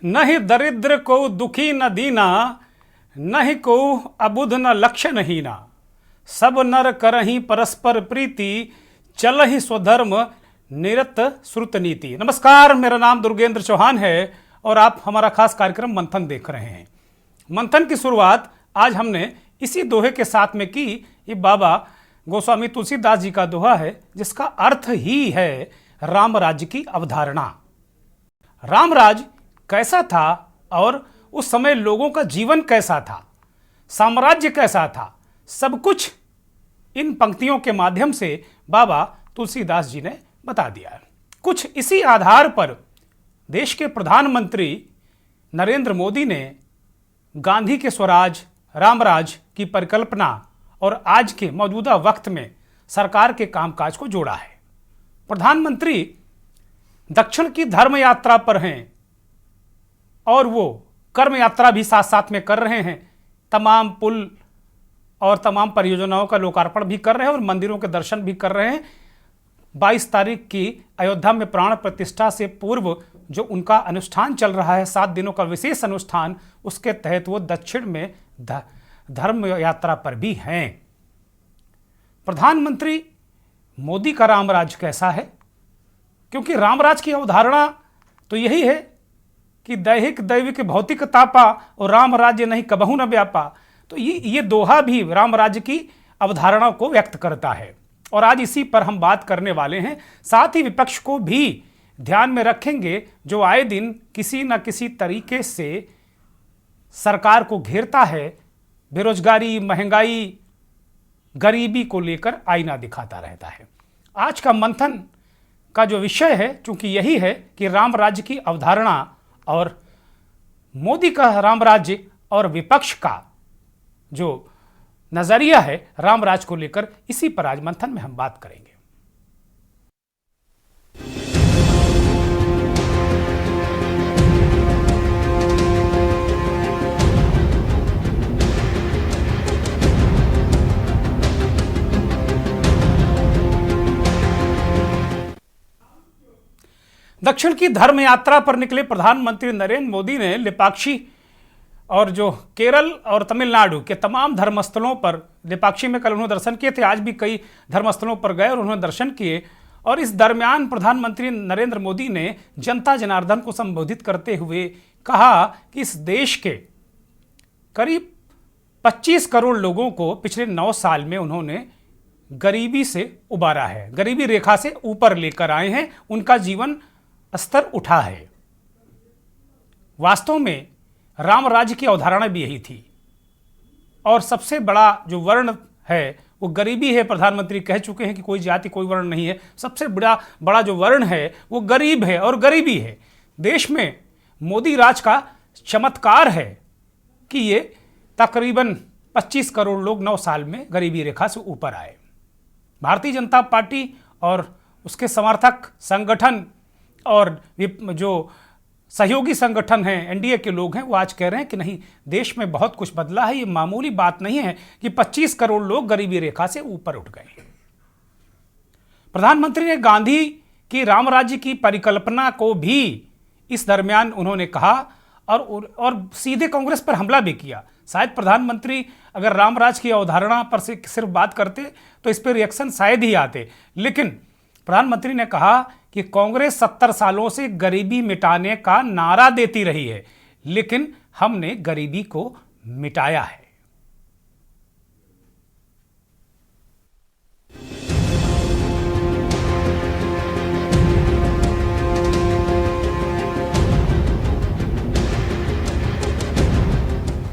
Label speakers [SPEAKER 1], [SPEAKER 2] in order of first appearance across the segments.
[SPEAKER 1] नहीं दरिद्र को दुखी न दीना, नहीं को अबुध न लक्षण हीना। सब नर करहि परस्पर प्रीति, चलहि स्वधर्म निरत श्रुत नीति। नमस्कार, मेरा नाम दुर्गेंद्र चौहान है और आप हमारा खास कार्यक्रम मंथन देख रहे हैं। मंथन की शुरुआत आज हमने इसी दोहे के साथ में की। ये बाबा गोस्वामी तुलसीदास जी का दोहा है, जिसका अर्थ ही है राम राज्य की अवधारणा। राम राज्य कैसा था और उस समय लोगों का जीवन कैसा था, साम्राज्य कैसा था, सब कुछ इन पंक्तियों के माध्यम से बाबा तुलसीदास जी ने बता दिया। कुछ इसी आधार पर देश के प्रधानमंत्री नरेंद्र मोदी ने गांधी के स्वराज रामराज की परिकल्पना और आज के मौजूदा वक्त में सरकार के कामकाज को जोड़ा है। प्रधानमंत्री दक्षिण की धर्म यात्रा पर हैं और वो कर्म यात्रा भी साथ साथ में कर रहे हैं। तमाम पुल और तमाम परियोजनाओं का लोकार्पण भी कर रहे हैं और मंदिरों के दर्शन भी कर रहे हैं। 22 तारीख की अयोध्या में प्राण प्रतिष्ठा से पूर्व जो उनका अनुष्ठान चल रहा है, 7 दिनों का विशेष अनुष्ठान, उसके तहत वो दक्षिण में धर्म यात्रा पर भी हैं। प्रधानमंत्री मोदी का रामराज कैसा है? क्योंकि रामराज की अवधारणा तो यही है कि दैहिक दैविक भौतिक तापा और राम राज्य नहीं कबहू न व्यापा। तो ये दोहा भी राम राज्य की अवधारणा को व्यक्त करता है और आज इसी पर हम बात करने वाले हैं। साथ ही विपक्ष को भी ध्यान में रखेंगे, जो आए दिन किसी न किसी तरीके से सरकार को घेरता है, बेरोजगारी, महंगाई, गरीबी को लेकर आईना दिखाता रहता है। आज का मंथन का जो विषय है, चूंकि यही है कि राम राज्य की अवधारणा और मोदी का राम राज्य और विपक्ष का जो नजरिया है रामराज को लेकर, इसी पर आज मंथन में हम बात करेंगे। दक्षिण की धर्म यात्रा पर निकले प्रधानमंत्री नरेंद्र मोदी ने लेपाक्षी और जो केरल और तमिलनाडु के तमाम धर्मस्थलों पर, लेपाक्षी में कल उन्होंने दर्शन किए थे, आज भी कई धर्मस्थलों पर गए और उन्होंने दर्शन किए। और इस दरमियान प्रधानमंत्री नरेंद्र मोदी ने जनता जनार्दन को संबोधित करते हुए कहा कि इस देश के करीब 25 करोड़ लोगों को पिछले 9 साल में उन्होंने गरीबी से उबारा है, गरीबी रेखा से ऊपर लेकर आए हैं, उनका जीवन स्तर उठा है। वास्तव में राम राज्य की अवधारणा भी यही थी और सबसे बड़ा जो वर्ण है वो गरीबी है। प्रधानमंत्री कह चुके हैं कि कोई जाति कोई वर्ण नहीं है, सबसे बड़ा जो वर्ण है वो गरीब है और गरीबी है। देश में मोदी राज का चमत्कार है कि ये तकरीबन 25 करोड़ लोग 9 साल में गरीबी रेखा से ऊपर आए। भारतीय जनता पार्टी और उसके समर्थक संगठन और जो सहयोगी संगठन हैं, एनडीए के लोग हैं, वो आज कह रहे हैं कि नहीं, देश में बहुत कुछ बदला है। ये मामूली बात नहीं है कि 25 करोड़ लोग गरीबी रेखा से ऊपर उठ गए। प्रधानमंत्री ने गांधी की राम राज्य की परिकल्पना को भी इस दरमियान उन्होंने कहा और सीधे कांग्रेस पर हमला भी किया। शायद प्रधानमंत्री अगर रामराज की अवधारणा पर से सिर्फ बात करते तो इस पर रिएक्शन शायद ही आते, लेकिन प्रधानमंत्री ने कहा कि कांग्रेस 70 सालों से गरीबी मिटाने का नारा देती रही है, लेकिन हमने गरीबी को मिटाया है।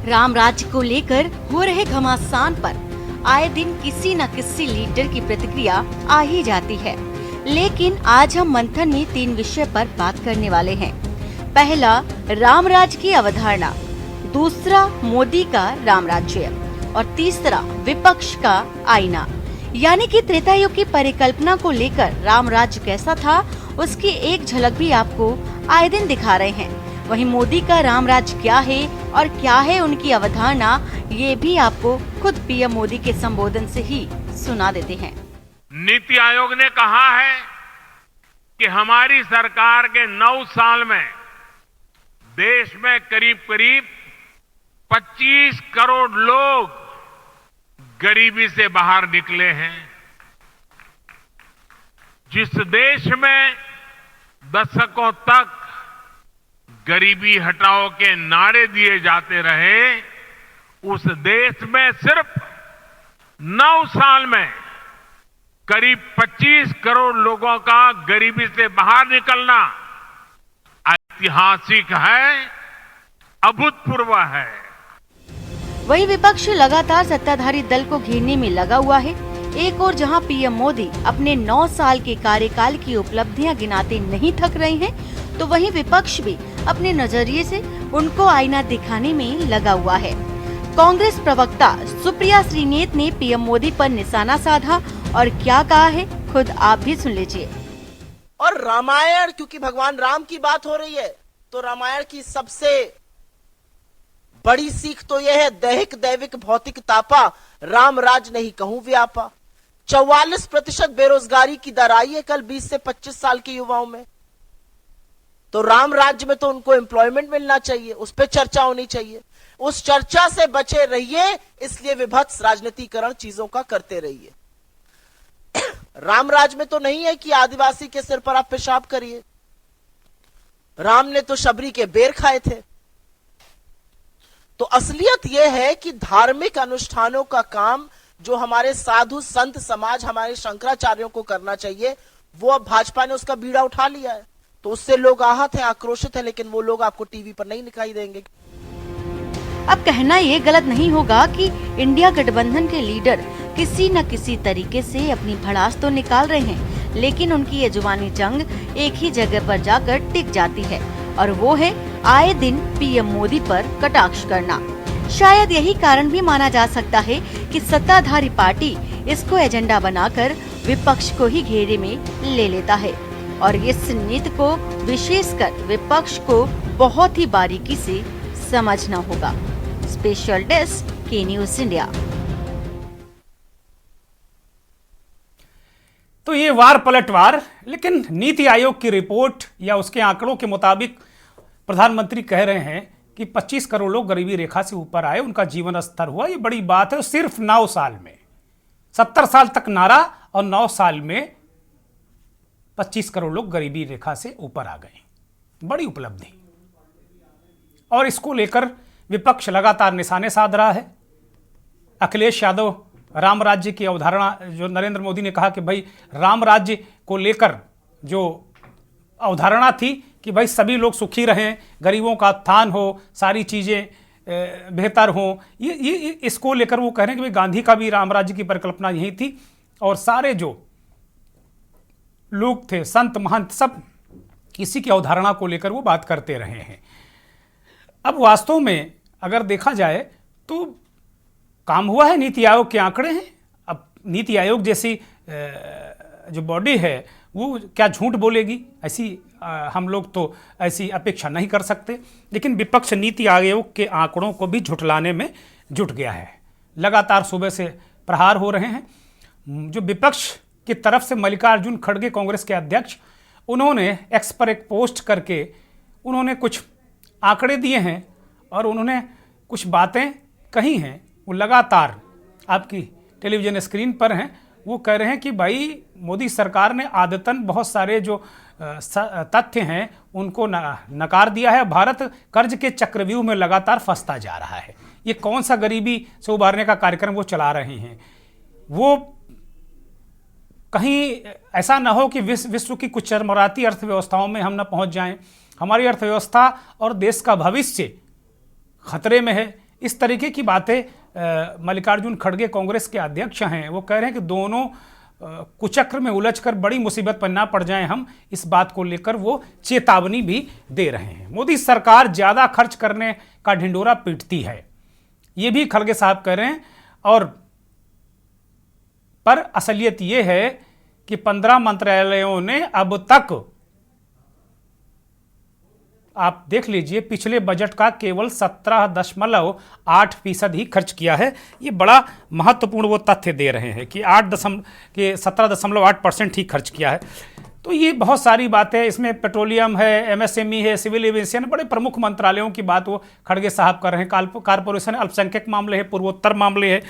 [SPEAKER 2] राम राज्य को लेकर हो रहे घमासान पर आए दिन किसी न किसी लीडर की प्रतिक्रिया आ ही जाती है, लेकिन आज हम मंथन में 3 विषय पर बात करने वाले हैं। पहला, रामराज की अवधारणा, दूसरा, मोदी का राम राज्य और तीसरा, विपक्ष का आईना। यानी कि त्रेता युग की परिकल्पना को लेकर राम राज्य कैसा था, उसकी एक झलक भी आपको आए दिन दिखा रहे हैं। वहीं मोदी का राम राज्य क्या है और क्या है उनकी अवधारणा, ये भी आपको खुद पीएम मोदी के संबोधन से ही सुना देते हैं।
[SPEAKER 3] नीति आयोग ने कहा है कि हमारी सरकार के 9 साल में देश में करीब करीब 25 करोड़ लोग गरीबी से बाहर निकले हैं। जिस देश में दशकों तक गरीबी हटाओ के नारे दिए जाते रहे, उस देश में सिर्फ 9 साल में करीब 25 करोड़ लोगों का गरीबी से बाहर निकलना ऐतिहासिक है, अभूतपूर्व है।
[SPEAKER 2] वही विपक्ष लगातार सत्ताधारी दल को घेरने में लगा हुआ है। एक और जहां पीएम मोदी अपने 9 साल के कार्यकाल की उपलब्धियां गिनाते नहीं थक रहे हैं, तो वहीं विपक्ष भी अपने नजरिए से उनको आईना दिखाने में लगा हुआ है। कांग्रेस प्रवक्ता सुप्रिया श्रीनेत ने पीएम मोदी पर निशाना साधा और क्या कहा है, खुद आप भी सुन लीजिए।
[SPEAKER 4] और रामायण, क्योंकि भगवान राम की बात हो रही है, तो रामायण की सबसे बड़ी सीख तो यह है, दैहिक दैविक भौतिक तापा, राम राज नहीं कहूं व्यापा। 44% बेरोजगारी की दर आई है कल 20 से 25 साल के युवाओं में। तो राम राज्य में तो उनको एम्प्लॉयमेंट मिलना चाहिए, उस पर चर्चा होनी चाहिए। उस चर्चा से बचे रहिए, इसलिए विभत्स राजनीतिकरण चीजों का करते रहिए। राम राज में तो नहीं है कि आदिवासी के सिर पर आप पेशाब करिए। राम ने तो शबरी के बेर खाए थे। तो असलियत यह है कि धार्मिक अनुष्ठानों का काम जो हमारे साधु संत समाज, हमारे शंकराचार्यों को करना चाहिए, वो अब भाजपा ने उसका बीड़ा उठा लिया है। तो उससे लोग आहत हैं, आक्रोशित हैं, लेकिन वो लोग आपको टीवी पर नहीं दिखाई देंगे।
[SPEAKER 2] अब कहना ये गलत नहीं होगा कि इंडिया गठबंधन के लीडर किसी न किसी तरीके से अपनी भड़ास तो निकाल रहे हैं, लेकिन उनकी ये जुबानी जंग एक ही जगह पर जाकर टिक जाती है, और वो है आए दिन पीएम मोदी पर कटाक्ष करना। शायद यही कारण भी माना जा सकता है कि सत्ताधारी पार्टी इसको एजेंडा बनाकर विपक्ष को ही घेरे में ले लेता है, और इस नीति को विशेषकर विपक्ष को बहुत ही बारीकी से समझना होगा। स्पेशल डेस्क के न्यूज इंडिया।
[SPEAKER 1] तो ये वार पलटवार, लेकिन नीति आयोग की रिपोर्ट या उसके आंकड़ों के मुताबिक प्रधानमंत्री कह रहे हैं कि 25 करोड़ लोग गरीबी रेखा से ऊपर आए, उनका जीवन स्तर हुआ। ये बड़ी बात है। सिर्फ 9 साल में 70 साल तक नारा, और 9 साल में 25 करोड़ लोग गरीबी रेखा से ऊपर आ गए। बड़ी उपलब्धि। और इसको लेकर विपक्ष लगातार निशाने साध रहा है। अखिलेश यादव राम राज्य की अवधारणा, जो नरेंद्र मोदी ने कहा कि भाई राम राज्य को लेकर जो अवधारणा थी कि भाई सभी लोग सुखी रहें, गरीबों का उत्थान हो, सारी चीज़ें बेहतर हों, ये इसको लेकर वो कह रहे हैं कि भाई गांधी का भी राम राज्य की परिकल्पना यही थी। और सारे जो लोग थे, संत महंत, सब इसी की अवधारणा को लेकर वो बात करते रहे हैं। अब वास्तव में अगर देखा जाए तो काम हुआ है। नीति आयोग के आंकड़े हैं। अब नीति आयोग जैसी जो बॉडी है वो क्या झूठ बोलेगी, ऐसी हम लोग तो ऐसी अपेक्षा नहीं कर सकते। लेकिन विपक्ष नीति आयोग के आंकड़ों को भी झुठलाने में जुट गया है। लगातार सुबह से प्रहार हो रहे हैं। जो विपक्ष की तरफ से मल्लिकार्जुन खड़गे, कांग्रेस के अध्यक्ष, उन्होंने एक्स पर एक पोस्ट करके उन्होंने कुछ आंकड़े दिए हैं और उन्होंने कुछ बातें कही हैं। वो लगातार आपकी टेलीविजन स्क्रीन पर हैं। वो कह रहे हैं कि भाई मोदी सरकार ने आदतन बहुत सारे जो तथ्य हैं उनको नकार दिया है। भारत कर्ज के चक्रव्यूह में लगातार फंसता जा रहा है। ये कौन सा गरीबी से उबारने का कार्यक्रम वो चला रहे हैं। वो कहीं ऐसा ना हो कि विश्व की कुछ चरमराती अर्थव्यवस्थाओं में हम ना पहुंच जाएं। हमारी अर्थव्यवस्था और देश का भविष्य खतरे में है। इस तरीके की बातें मल्लिकार्जुन खड़गे, कांग्रेस के अध्यक्ष हैं, वो कह रहे हैं कि दोनों कुचक्र में उलझकर बड़ी मुसीबत पर ना पड़ जाएं हम, इस बात को लेकर वो चेतावनी भी दे रहे हैं। मोदी सरकार ज़्यादा खर्च करने का ढिंडोरा पीटती है, ये भी खड़गे साहब कह रहे हैं। और पर असलियत ये है कि 15 मंत्रालयों ने अब तक, आप देख लीजिए, पिछले बजट का केवल 17.8% ही खर्च किया है। ये बड़ा महत्वपूर्ण वो तथ्य दे रहे हैं कि 17.8% ही खर्च किया है। तो ये बहुत सारी बातें, इसमें पेट्रोलियम है, एमएसएमई है, सिविल एविएशन, बड़े प्रमुख मंत्रालयों की बात वो खड़गे साहब कर रहे हैं। कारपोरेशन अल्पसंख्यक मामले है, पूर्वोत्तर मामले है,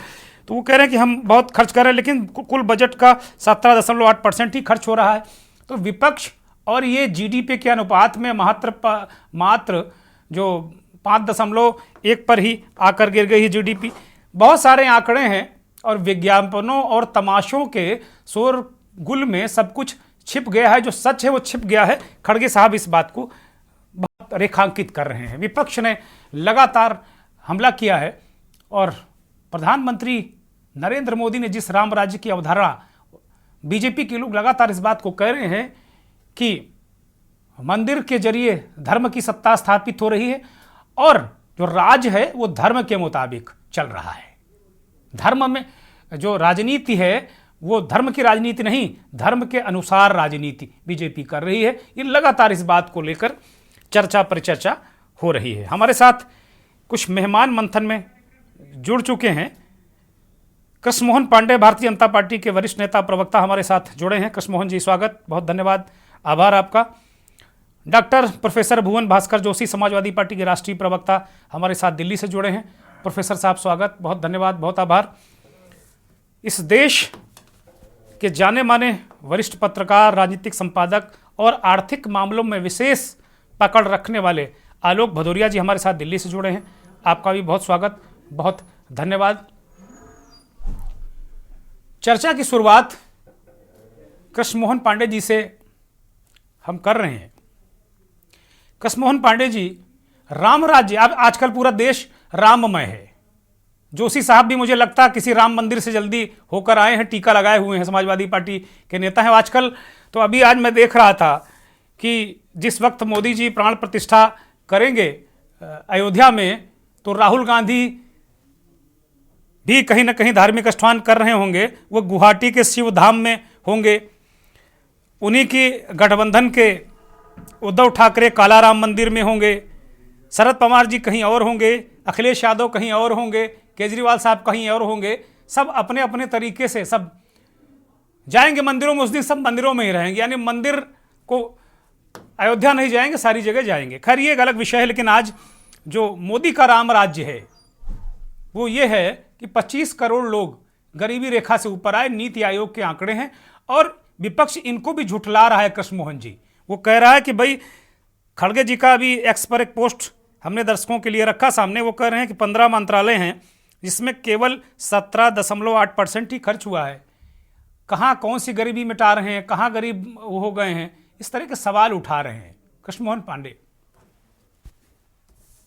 [SPEAKER 1] तो वो कह रहे हैं कि हम बहुत खर्च कर रहे हैं, लेकिन कुल बजट का 17.8% ही खर्च हो रहा है। तो विपक्ष और ये जीडीपी के अनुपात में मात्र जो 5.1 पर ही आकर गिर गई है जीडीपी। बहुत सारे आंकड़े हैं और विज्ञापनों और तमाशों के शोरगुल में सब कुछ छिप गया है, जो सच है वो छिप गया है। खड़गे साहब इस बात को बहुत रेखांकित कर रहे हैं। विपक्ष ने लगातार हमला किया है और प्रधानमंत्री नरेंद्र मोदी ने जिस राम राज्य की अवधारणा, बीजेपी के लोग लगातार इस बात को कह रहे हैं कि मंदिर के जरिए धर्म की सत्ता स्थापित हो रही है और जो राज है वो धर्म के मुताबिक चल रहा है। धर्म में जो राजनीति है वो धर्म की राजनीति नहीं, धर्म के अनुसार राजनीति बीजेपी कर रही है। ये लगातार इस बात को लेकर चर्चा परिचर्चा हो रही है। हमारे साथ कुछ मेहमान मंथन में जुड़ चुके हैं। कृष्णमोहन पांडे, भारतीय जनता पार्टी के वरिष्ठ नेता प्रवक्ता हमारे साथ जुड़े हैं। कृष्णमोहन जी, स्वागत, बहुत धन्यवाद, आभार आपका। डॉक्टर प्रोफेसर भुवन भास्कर जोशी, समाजवादी पार्टी के राष्ट्रीय प्रवक्ता हमारे साथ दिल्ली से जुड़े हैं। प्रोफेसर साहब स्वागत, बहुत धन्यवाद, बहुत आभार। इस देश के जाने माने वरिष्ठ पत्रकार, राजनीतिक संपादक और आर्थिक मामलों में विशेष पकड़ रखने वाले आलोक भदौरिया जी हमारे साथ दिल्ली से जुड़े हैं। आपका भी बहुत स्वागत, बहुत धन्यवाद। चर्चा की शुरुआत कृष्णमोहन पांडे जी से हम कर रहे हैं। कृष्णमोहन पांडे जी, राम राज्य, अब आजकल पूरा देश राममय है। जोशी साहब भी मुझे लगता है किसी राम मंदिर से जल्दी होकर आए हैं, टीका लगाए हुए हैं, समाजवादी पार्टी के नेता हैं आजकल। तो अभी आज मैं देख रहा था कि जिस वक्त मोदी जी प्राण प्रतिष्ठा करेंगे अयोध्या में, तो राहुल गांधी भी कहीं ना कहीं धार्मिक अनुष्ठान कर रहे होंगे, वो गुवाहाटी के शिव धाम में होंगे। उन्हीं की गठबंधन के उद्धव ठाकरे कालाराम मंदिर में होंगे, शरद पवार जी कहीं और होंगे, अखिलेश यादव कहीं और होंगे, केजरीवाल साहब कहीं और होंगे। सब अपने अपने तरीके से सब जाएंगे मंदिरों में, उस दिन सब मंदिरों में ही रहेंगे, यानी मंदिर को अयोध्या नहीं जाएंगे, सारी जगह जाएंगे। खैर ये एक अलग विषय है, लेकिन आज जो मोदी का राम राज्य है वो ये है कि 25 करोड़ लोग गरीबी रेखा से ऊपर आए, नीति आयोग के आंकड़े हैं, और विपक्ष इनको भी झुठला रहा है। कृष्णमोहन जी, वो कह रहा है कि भाई, खड़गे जी का अभी एक्स पर एक पोस्ट हमने दर्शकों के लिए रखा सामने, वो कह रहे हैं कि 15 मंत्रालय हैं जिसमें केवल 17.8% ही खर्च हुआ है। कहाँ कौन सी गरीबी मिटा रहे हैं, कहाँ गरीब हो गए हैं, इस तरह के सवाल उठा रहे हैं कृष्णमोहन पांडे।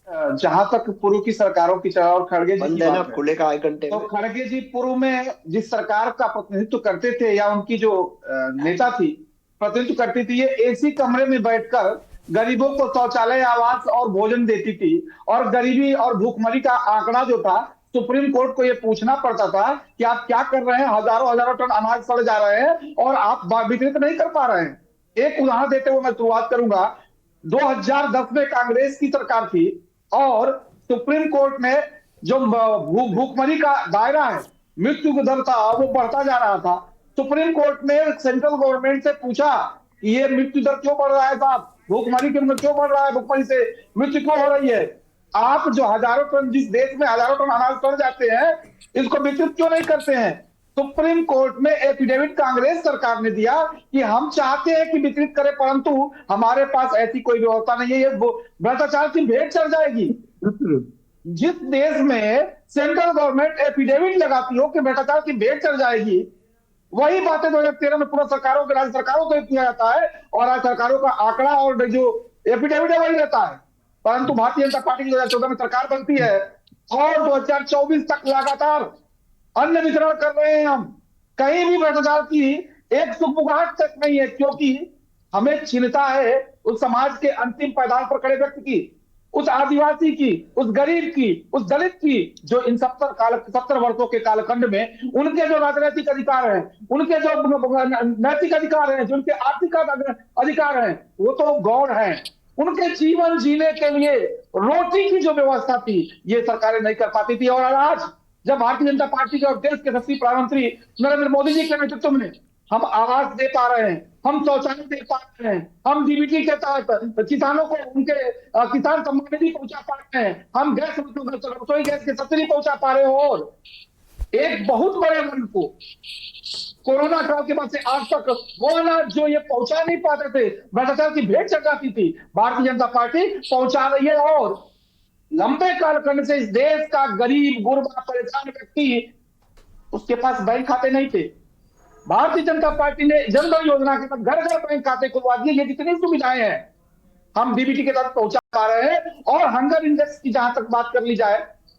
[SPEAKER 5] जहां तक पूर्व की सरकारों की चर्चा और खड़गे जी की बात है,
[SPEAKER 4] खुले का आए घंटे
[SPEAKER 5] तो खड़गे जी पूर्व में जिस सरकार का प्रतिनिधित्व करते थे या उनकी जो नेता थी प्रतिनिधित्व करती थी, ये एसी कमरे में बैठकर गरीबों को शौचालय, आवास और भोजन देती थी, और गरीबी और भूखमरी का आंकड़ा जो था सुप्रीम कोर्ट को ये पूछना पड़ता था कि आप क्या कर रहे हैं, हजारों हजारों टन अनाज सड़ जा रहे हैं और आप वितरित नहीं कर पा रहे हैं। एक उदाहरण देते हुए मैं शुरुआत करूंगा। 2010 में कांग्रेस की सरकार थी और सुप्रीम कोर्ट ने जो भूखमरी का दायरा है, मृत्यु की दर था, वो बढ़ता जा रहा था। सुप्रीम कोर्ट ने सेंट्रल गवर्नमेंट से पूछा कि ये मृत्यु दर क्यों बढ़ रहा है साहब, भूखमरी के अंदर क्यों बढ़ रहा है, भूखमरी से मृत्यु क्यों हो रही है, आप जो हजारों टन, जिस देश में हजारों टन अनाज सड़ जाते हैं, इसको वितरित क्यों नहीं करते हैं। सुप्रीम कोर्ट में एफिडेविट कांग्रेस सरकार ने दिया कि हम चाहते हैं कि वितरित करें, परंतु हमारे पास ऐसी कोई व्यवस्था नहीं है, ये भ्रष्टाचार की भेंट चढ़ जाएगी। जिस देश में सेंट्रल गवर्नमेंट एफिडेविट लगाती हो कि भ्रष्टाचार की भेंट चढ़ जाएगी, वही बातें 2013 में पूरा सरकारों के, राज्य सरकारों को किया जाता है, और राज्य सरकारों का आंकड़ा और जो एफिडेविट है वही रहता है। परंतु भारतीय जनता पार्टी की 2014 में सरकार बनती है और 2024 तक लगातार अन्न वितरण कर रहे हैं हम, कहीं भी भ्रष्टाचार की एक सुगबुगाहट तक नहीं है, क्योंकि हमें चिंता है उस समाज के अंतिम पायदान पर खड़े व्यक्ति की, उस आदिवासी की, उस गरीब की, उस दलित की, जो इन 70 वर्षों के कालखंड में उनके जो राजनीतिक अधिकार हैं, उनके जो नैतिक अधिकार हैं, जो उनके आर्थिक अधिकार हैं, वो तो गौण हैं। उनके जीवन जीने के लिए रोटी की जो व्यवस्था थी, ये सरकारें नहीं कर पाती थी। और आज जब भारतीय जनता पार्टी के और देश के यशस्वी प्रधानमंत्री नरेंद्र मोदी जी के नेतृत्व में हम आवास दे पा रहे हैं, हम शौचालय दे पा रहे हैं, हम डीबीटी के तहत किसानों को उनके किसान सम्मान निधि पहुंचा पा रहे हैं, हम गैस रसोई गैस की सब्सिडी पहुंचा पा रहे हो। और एक बहुत बड़े वर्ग को कोरोना काल के बाद से आज तक वो अनाज जो ये पहुंचा नहीं पाते थे, भ्रष्टाचार की भेंट चढ़ जाती थी, भारतीय जनता पार्टी पहुंचा रही है। और लंबे कालखंड से इस देश का गरीब गुरबा परेशान व्यक्ति, उसके पास बैंक खाते नहीं थे। भारतीय जनता पार्टी ने जनधन योजना के तहत घर घर बैंक खाते खुलवा दिए। ये जितनी सुविधाएं हैं हम डीबीटी के तहत पहुंचा पा रहे हैं। और हंगर इंडेक्स की जहां तक बात कर ली जाए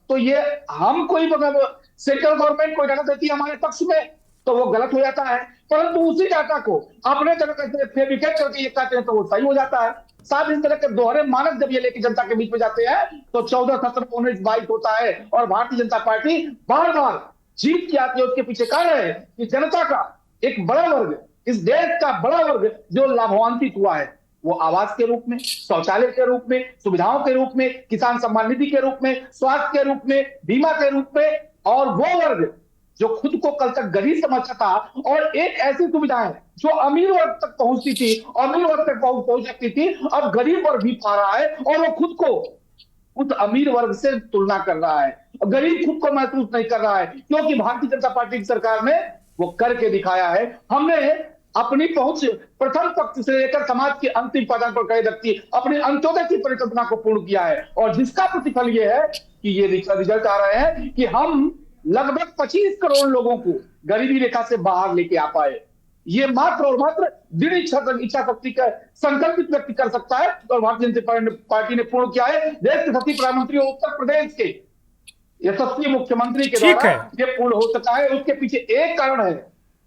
[SPEAKER 5] तो ये हम कोई मतलब सेंट्रल गवर्नमेंट कोई डाटा देती है हमारे पक्ष में तो वो गलत हो जाता है, परंतु उसी डाटा को अपने जगह फेब्रिकेट करके ये कहते हैं तो वो सही हो जाता है। साथ इस तरह के दोहरे मानक जब ये लेके जनता के बीच में जाते हैं तो 14, 17, 19, 22 होता है। और भारतीय जनता पार्टी बार बार जीत की आती है। उसके पीछे कारण है कि जनता का एक बड़ा वर्ग, इस देश का बड़ा वर्ग जो लाभान्वित हुआ है, वो आवास के रूप में, शौचालय के रूप में, सुविधाओं के रूप में, किसान सम्मान निधि के रूप में, स्वास्थ्य के रूप में, बीमा के रूप में। और वो वर्ग जो खुद को कल तक गरीब समझता था और एक ऐसी सुविधाएं जो अमीर वर्ग तक पहुंचती थी, अमीर वर्ग तक पहुंच सकती थी, अब गरीब वर्ग भी पा रहा है और वो खुद को उस अमीर वर्ग से तुलना कर रहा है। गरीब खुद को महसूस नहीं कर रहा है क्योंकि भारतीय जनता पार्टी की सरकार ने वो करके दिखाया है। हमने अपनी पहुंच प्रथम पक्ष से लेकर समाज के अंतिम पायदान पर खड़े व्यक्ति अपने अंत्योदय की परिकल्पना को पूर्ण किया है। और जिसका प्रतिफल ये है कि ये रिजल्ट आ रहे हैं कि हम लगभग 25 करोड़ लोगों को गरीबी रेखा से बाहर लेके आ पाए। ये मात्र और मात्र दृढ़ इच्छा शक्ति का संकल्पित व्यक्ति कर सकता है। और भारतीय जनता पार्टी ने पूर्ण किया है। देश के सती प्रधानमंत्री और उत्तर प्रदेश के यशस्वी मुख्यमंत्री के द्वारा ये पूर्ण हो सका है। उसके पीछे एक कारण है,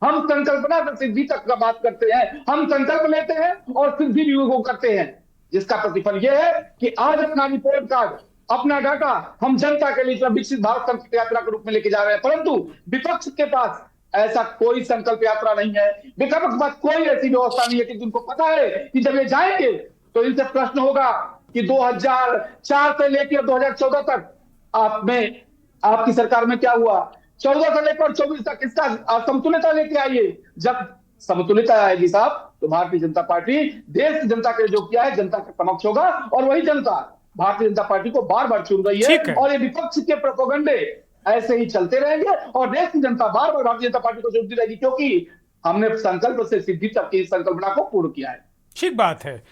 [SPEAKER 5] हम संकल्पना से सिद्धि तक का बात करते हैं, हम संकल्प लेते हैं और सिद्धि भी वो करते हैं। जिसका प्रतिफल यह है कि आज अपना रिपोर्ट कार्ड, अपना डाटा हम जनता के लिए विकसित भारत संकल्प यात्रा के रूप में लेके जा रहे हैं। परंतु विपक्ष के पास ऐसा कोई संकल्प यात्रा नहीं है। विपक्ष के पास कोई ऐसी व्यवस्था नहीं है कि जिनको पता है कि जब ये जाएंगे तो इनसे प्रश्न होगा कि 2004 से लेकर 2014 तक आप में आपकी सरकार में क्या हुआ, 14 से लेकर 24 तक इसका समतुल्यता लेके आइए। जब समतुल्यता आएगी साहब तो भारतीय जनता पार्टी देश की जनता के लिए जो किया है जनता के समक्ष होगा। और वही जनता भारतीय जनता पार्टी को बार बार चुन रही है। और ये विपक्ष के प्रोपेगेंडे ऐसे ही चलते रहेंगे और देश की जनता बार बार भारतीय जनता पार्टी को चुनती रहेगी क्योंकि हमने संकल्प से सिद्धि तक की संकल्पना को पूर्ण किया है।
[SPEAKER 1] ठीक बात है।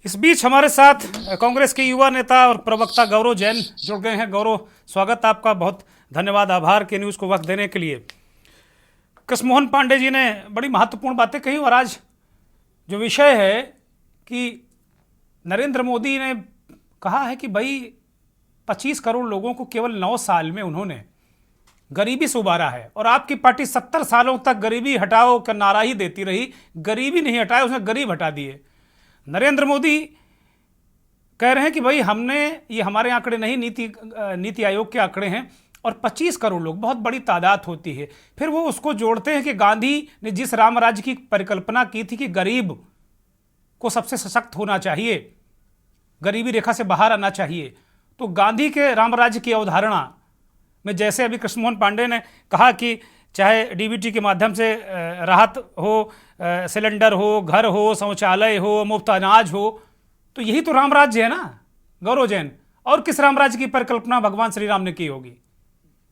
[SPEAKER 1] इस बीच हमारे साथ कांग्रेस के युवा नेता और प्रवक्ता गौरव जैन जुड़ गए हैं। गौरव, स्वागत आपका, बहुत धन्यवाद, आभार के न्यूज़ को वक्त देने के लिए। कृष्णमोहन पांडे जी ने बड़ी महत्वपूर्ण बातें कही और आज जो विषय है कि नरेंद्र मोदी ने कहा है कि भाई 25 करोड़ लोगों को केवल 9 साल में उन्होंने गरीबी से उबारा है। और आपकी पार्टी 70 सालों तक गरीबी हटाओ का नारा ही देती रही, गरीबी नहीं हटाया, उसने गरीब हटा दिए। नरेंद्र मोदी कह रहे हैं कि भाई हमने, ये हमारे आंकड़े नहीं, नीति आयोग के आंकड़े हैं, और 25 करोड़ लोग बहुत बड़ी तादाद होती है। फिर वो उसको जोड़ते हैं कि गांधी ने जिस राम राज्य की परिकल्पना की थी कि गरीब को सबसे सशक्त होना चाहिए, गरीबी रेखा से बाहर आना चाहिए, तो गांधी के राम राज्य की अवधारणा में जैसे अभी कृष्णमोहन पांडे ने कहा कि चाहे डीबीटी के माध्यम से राहत हो, सिलेंडर हो, घर हो, शौचालय हो, मुफ्त अनाज हो, तो यही तो राम राज्य है ना गौरव जैन। और किस राम राज्य की परिकल्पना भगवान श्री राम ने की होगी?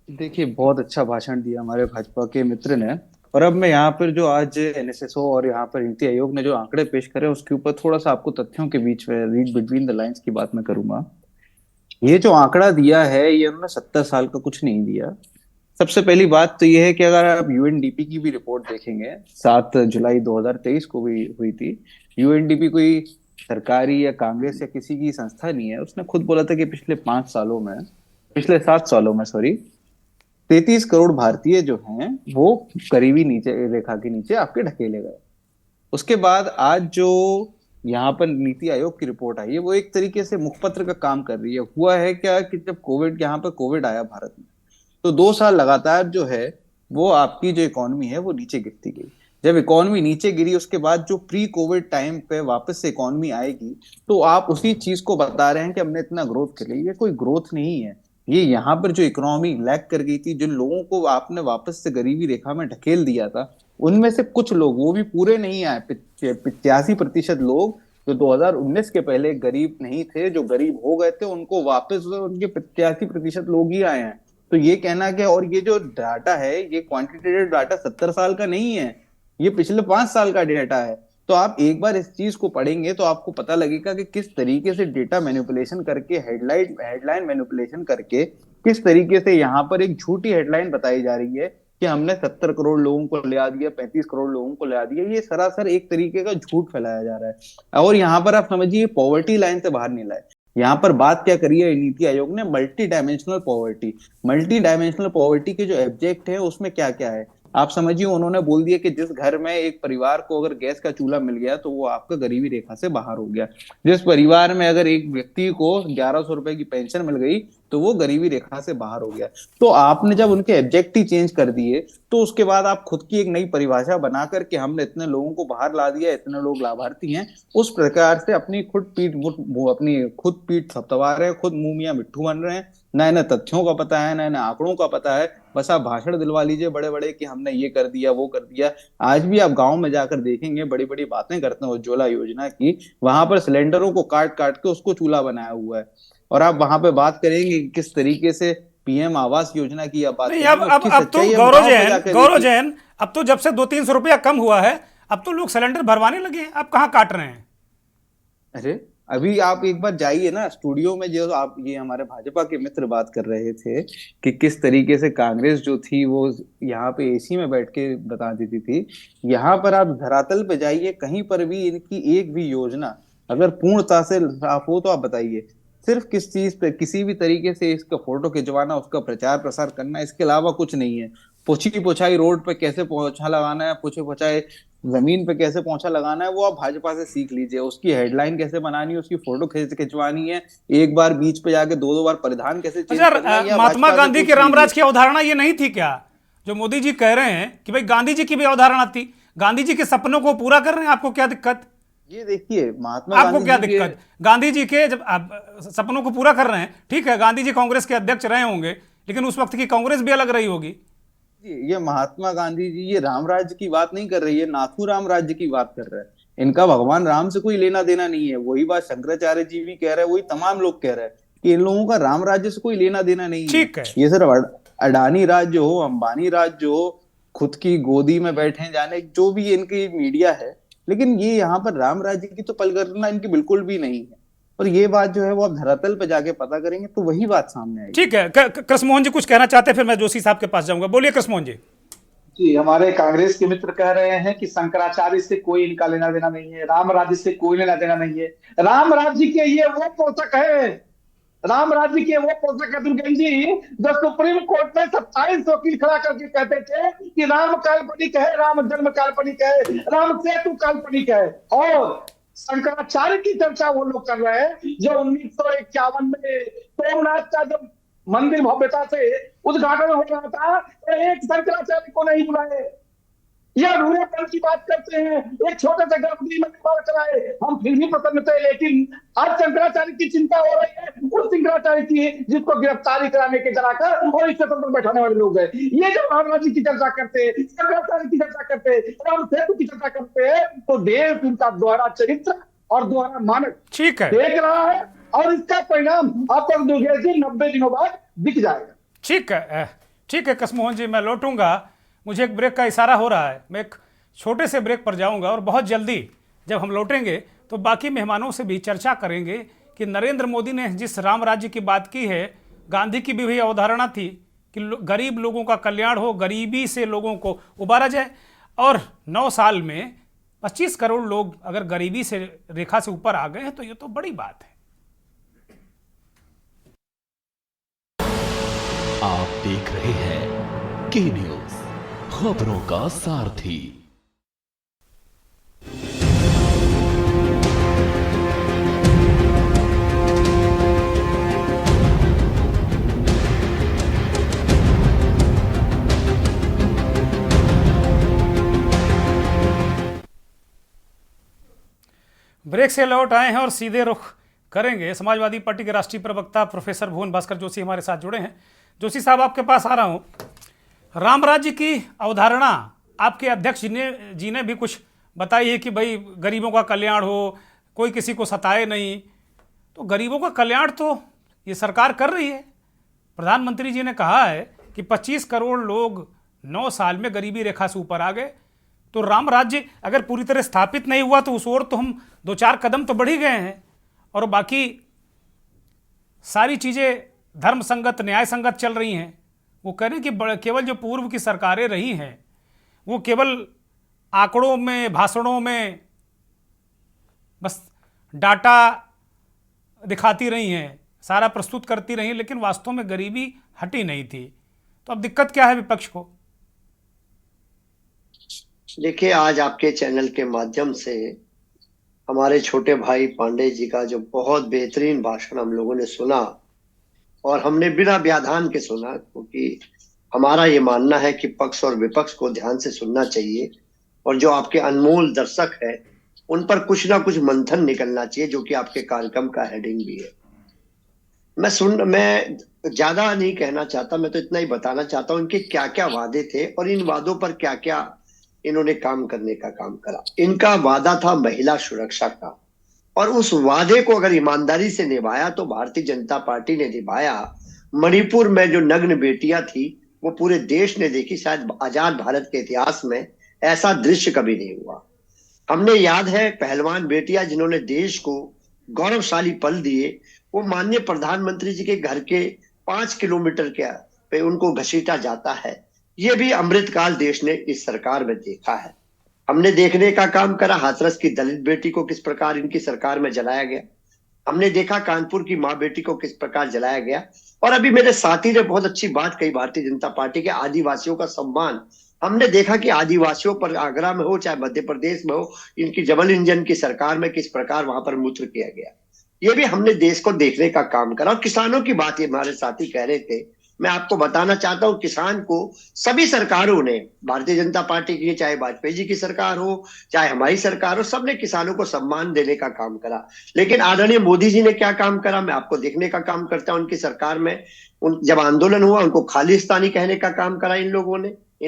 [SPEAKER 6] देखिए, बहुत अच्छा भाषण दिया हमारे भाजपा के मित्र ने। और अब मैं यहाँ पर जो आज एनएसएसओ और यहाँ पर नीति आयोग ने जो आंकड़े पेश करे उसके ऊपर थोड़ा सा आपको तथ्यों के बीच में रीड बिटवीन द लाइंस की बात मैं करूंगा। ये जो आंकड़ा दिया है ये उन्होंने 70 साल का कुछ नहीं दिया। सबसे पहली बात तो ये है कि अगर आप यूएनडीपी की भी रिपोर्ट देखेंगे, 7 जुलाई 2023 को भी हुई थी। यूएनडीपी कोई सरकारी या कांग्रेस या किसी की संस्था नहीं है। उसने खुद बोला था कि पिछले 7 सालों में 33 करोड़ भारतीय जो हैं वो गरीबी नीचे रेखा के नीचे आपके ढकेले गए। उसके बाद आज जो यहाँ पर नीति आयोग की रिपोर्ट आई है वो एक तरीके से मुखपत्र का काम कर रही है। हुआ है क्या कि जब यहाँ पर कोविड आया भारत में, तो 2 साल लगातार जो है वो आपकी जो इकोनॉमी है वो नीचे गिरती गई। जब इकोनॉमी नीचे गिरी उसके बाद जो प्री कोविड टाइम पे वापस से इकोनॉमी आएगी तो आप उसी चीज को बता रहे हैं कि हमने इतना ग्रोथ कर लिया। ये कोई ग्रोथ नहीं है। ये यहाँ पर जो इकोनॉमी लैग कर गई थी, जिन लोगों को आपने वापस से गरीबी रेखा में ढकेल दिया था, उनमें से कुछ लोग, वो भी पूरे नहीं आए, 85% लोग जो 2019 के पहले गरीब नहीं थे, जो गरीब हो गए थे, उनको वापस उनके 85% लोग ही आए हैं। तो ये कहना कि, और ये जो डाटा है, ये क्वांटिटेटिव डाटा 70 साल का नहीं है, ये पिछले 5 साल का डाटा है। तो आप एक बार इस चीज को पढ़ेंगे तो आपको पता लगेगा कि किस तरीके से डेटा मैनिपुलेशन करके, हेडलाइन मैनिपुलेशन करके, किस तरीके से यहाँ पर एक झूठी हेडलाइन बताई जा रही है कि हमने 70 करोड़ लोगों को लिया दिया, 35 करोड़ लोगों को लिया दिया। ये सरासर एक तरीके का झूठ फैलाया जा रहा है। और यहाँ पर आप समझिए, पॉवर्टी लाइन से बाहर नहीं लाए। यहाँ पर बात क्या करी है नीति आयोग ने? Multi dimensional poverty. Multi dimensional poverty के जो एब्जेक्ट है उसमें क्या क्या है आप समझिए। उन्होंने बोल दिया कि जिस घर में एक परिवार को अगर गैस का चूल्हा मिल गया तो वो आपका गरीबी रेखा से बाहर हो गया। जिस परिवार में अगर एक व्यक्ति को 1100 रुपए की पेंशन मिल गई तो वो गरीबी रेखा से बाहर हो गया। तो आपने जब उनके एब्जेक्टिव चेंज कर दिए तो उसके बाद आप खुद की एक नई परिभाषा बनाकर के हमने इतने लोगों को बाहर ला दिया, इतने लोग लाभार्थी हैं, उस प्रकार से अपनी खुद पीठ थपथपा रहे हैं, खुद मुंह मियां मिट्ठू बन रहे हैं। ना इन्हें तथ्यों का पता है, ना इन्हें आंकड़ों का पता है। बस आप भाषण दिलवा लीजिए बड़े बड़े कि हमने ये कर दिया, वो कर दिया। आज भी आप गांव में जाकर देखेंगे, बड़ी बड़ी बातें करते हैं उज्ज्वला योजना की, वहां पर सिलेंडरों को काट काट के उसको चूल्हा बनाया हुआ है। और आप वहां पे बात करेंगे किस तरीके से पीएम आवास योजना की आप बात
[SPEAKER 1] नहीं, अब तो गौरव जैन, अब तो जब से 200-300 रुपया कम हुआ है, अब तो लोग सिलेंडर भरवाने लगे हैं। अब कहाँ काट रहे हैं?
[SPEAKER 6] अरे अभी आप एक बार जाइए ना स्टूडियो में, जो आप ये हमारे भाजपा के मित्र बात कर रहे थे कि किस तरीके से कांग्रेस जो थी वो यहाँ पे एसी में बैठ के बता देती थी। यहाँ पर आप धरातल पे जाइए, कहीं पर भी इनकी एक भी योजना अगर पूर्णता से साफ हो तो आप बताइए। सिर्फ किस चीज पे, किसी भी तरीके से इसका फोटो खिंचवाना, उसका प्रचार प्रसार करना, इसके अलावा कुछ नहीं है। पुछी पुछाई रोड पे कैसे पोछा लगाना है, पुछे पुछाई जमीन पे कैसे पोछा लगाना है, वो आप भाजपा से सीख लीजिए। उसकी हेडलाइन कैसे बनानी है, उसकी फोटो खिंचवानी है, एक बार बीच पे जाके दो बार परिधान कैसे चेंज करना है।
[SPEAKER 1] महात्मा गांधी के रामराज की अवधारणा ये नहीं थी क्या, जो मोदी जी कह रहे हैं कि भाई गांधी जी की भी अवधारणा थी, गांधी जी के सपनों को पूरा कर रहे हैं? आपको क्या दिक्कत?
[SPEAKER 6] ये देखिए महात्मा
[SPEAKER 1] आपको क्या दिक्कत? गांधी जी के जब आप सपनों को पूरा कर रहे हैं, ठीक है, गांधी जी कांग्रेस के अध्यक्ष रहे होंगे, लेकिन उस वक्त की कांग्रेस भी अलग रही होगी।
[SPEAKER 6] ये महात्मा गांधी जी ये राम राज्य की बात नहीं कर रही है, नाथूराम राज्य की बात कर रहे हैं। इनका भगवान राम से कोई लेना देना नहीं है। वही बात शंकराचार्य जी भी कह रहे हैं, वही तमाम लोग कह रहे हैं कि इन लोगों का राम राज्य से कोई लेना देना नहीं है।
[SPEAKER 1] ठीक है,
[SPEAKER 6] ये सिर्फ अडानी राज्य हो, अंबानी राज्य हो, खुद की गोदी में बैठे जाने, जो भी इनकी मीडिया है, लेकिन ये यहाँ पर राम राज्य की तो परिकल्पना इनकी बिल्कुल भी नहीं है। और ये बात जो है वो आप धरातल पे जाके पता करेंगे तो वही बात सामने आएगी।
[SPEAKER 1] ठीक है, कृष्णमोहन जी कुछ कहना चाहते हैं, फिर मैं जोशी साहब के पास जाऊंगा। बोलिए कृष्णमोहन जी।
[SPEAKER 5] जी, हमारे कांग्रेस के मित्र कह रहे हैं कि शंकराचार्य से कोई इनका लेना देना नहीं है, राम राज्य से कोई लेना देना नहीं है। राम राज्य के ये वो पोषक है, राम राज्य के वो पोषक है दुर्गेश जी, जो सुप्रीम कोर्ट में 27 वकील खड़ा करके कहते थे कि राम काल्पनिक है, राम जन्म काल्पनिक है, राम सेतु काल्पनिक है। और शंकराचार्य की चर्चा वो लोग कर रहे हैं जो 1951 में सोमनाथ का जब मंदिर भव्यता से उद्घाटन हो रहा था तो एक शंकराचार्य को नहीं बुलाए। यह अधूरेपन की बात करते हैं, एक छोटे से गर्भगृह में निर्माण कराए, हम फिर भी प्रसन्न थे। लेकिन आज शंकराचार्य की चिंता हो रही है उस शंकराचार्य की जिसको गिरफ्तारी कराने के कराकर और इससे पर बैठाने वाले लोग हैं। ये जो राम राज्य की चर्चा करते हैं, शंकराचार्य की चर्चा करते हैं, राम सेतु की चर्चा करते हैं, तो देश उनका दोहरा चरित्र और दोहरा मानक
[SPEAKER 1] ठीक है
[SPEAKER 5] देख रहा है और इसका परिणाम आपको दुर्गेश जी 90 दिनों बाद दिख जाएगा।
[SPEAKER 1] ठीक है कृष्णमोहन जी, मैं लौटूंगा। मुझे एक ब्रेक का इशारा हो रहा है, मैं एक छोटे से ब्रेक पर जाऊंगा और बहुत जल्दी जब हम लौटेंगे तो बाकी मेहमानों से भी चर्चा करेंगे कि नरेंद्र मोदी ने जिस राम राज्य की बात की है, गांधी की भी वही अवधारणा थी कि गरीब लोगों का कल्याण हो, गरीबी से लोगों को उबारा जाए। और 9 साल में 25 करोड़ लोग अगर गरीबी से रेखा से ऊपर आ गए हैं तो ये तो बड़ी बात है।
[SPEAKER 7] आप देख रहे हैं के न्यूज, खबरों का सारथी।
[SPEAKER 1] ब्रेक से लौट आए हैं और सीधे रुख करेंगे समाजवादी पार्टी के राष्ट्रीय प्रवक्ता प्रोफेसर भुवन भास्कर जोशी हमारे साथ जुड़े हैं। जोशी साहब, आपके पास आ रहा हूं। राम राज्य की अवधारणा आपके अध्यक्ष जी ने भी कुछ बताई है कि भाई गरीबों का कल्याण हो, कोई किसी को सताए नहीं। तो गरीबों का कल्याण तो ये सरकार कर रही है। प्रधानमंत्री जी ने कहा है कि 25 करोड़ लोग 9 साल में गरीबी रेखा से ऊपर आ गए। तो राम राज्य अगर पूरी तरह स्थापित नहीं हुआ तो उस ओर तो हम 2-4 कदम तो बढ़ ही गए हैं, और बाकी सारी चीज़ें धर्म संगत, न्याय संगत चल रही हैं। वो कह रहे हैं कि केवल जो पूर्व की सरकारें रही हैं वो केवल आंकड़ों में, भाषणों में बस डाटा दिखाती रही हैं, सारा प्रस्तुत करती रही, लेकिन वास्तव में गरीबी हटी नहीं थी। तो अब दिक्कत क्या है विपक्ष को?
[SPEAKER 8] देखिए, आज आपके चैनल के माध्यम से हमारे छोटे भाई पांडे जी का जो बहुत बेहतरीन भाषण हम लोगों ने सुना, और हमने बिना व्याधान के सुना, क्योंकि हमारा ये मानना है कि पक्ष और विपक्ष को ध्यान से सुनना चाहिए, और जो आपके अनमोल दर्शक है उन पर कुछ ना कुछ मंथन निकलना चाहिए, जो कि आपके कार्यक्रम का हेडिंग भी है। मैं ज्यादा नहीं कहना चाहता, मैं तो इतना ही बताना चाहता हूं इनके क्या क्या वादे थे और इन वादों पर क्या क्या इन्होंने काम करने का काम करा। इनका वादा था महिला सुरक्षा का, और उस वादे को अगर ईमानदारी से निभाया तो भारतीय जनता पार्टी ने निभाया। मणिपुर में जो नग्न बेटियां थी वो पूरे देश ने देखी, शायद आजाद भारत के इतिहास में ऐसा दृश्य कभी नहीं हुआ। हमने याद है पहलवान बेटियां जिन्होंने देश को गौरवशाली पल दिए, वो माननीय प्रधानमंत्री जी के घर के 5 किलोमीटर के पे उनको घसीटा जाता है। ये भी अमृतकाल देश ने इस सरकार में देखा है। हमने देखने का काम करा हाथरस की दलित बेटी को किस प्रकार इनकी सरकार में जलाया गया। हमने देखा कानपुर की माँ बेटी को किस प्रकार जलाया गया। और अभी मेरे साथी ने बहुत अच्छी बात कही, भारतीय जनता पार्टी के आदिवासियों का सम्मान। हमने देखा कि आदिवासियों पर आगरा में हो चाहे मध्य प्रदेश में हो, इनकी जबल इंजन की सरकार में किस प्रकार वहां पर मूत्र किया गया। ये भी हमने देश को देखने का काम करा। और किसानों की बात ये हमारे साथी कह रहे थे, मैं आपको बताना चाहता हूं किसान को सभी सरकारों ने, भारतीय जनता पार्टी की चाहे वाजपेयी जी की सरकार हो चाहे हमारी सरकार हो, सबने किसानों को सम्मान देने का काम करा। लेकिन आदरणीय मोदी जी ने क्या काम करा, मैं आपको देखने का काम करता हूं। उनकी सरकार में जब आंदोलन हुआ उनको खालिस्तानी कहने का काम करा इन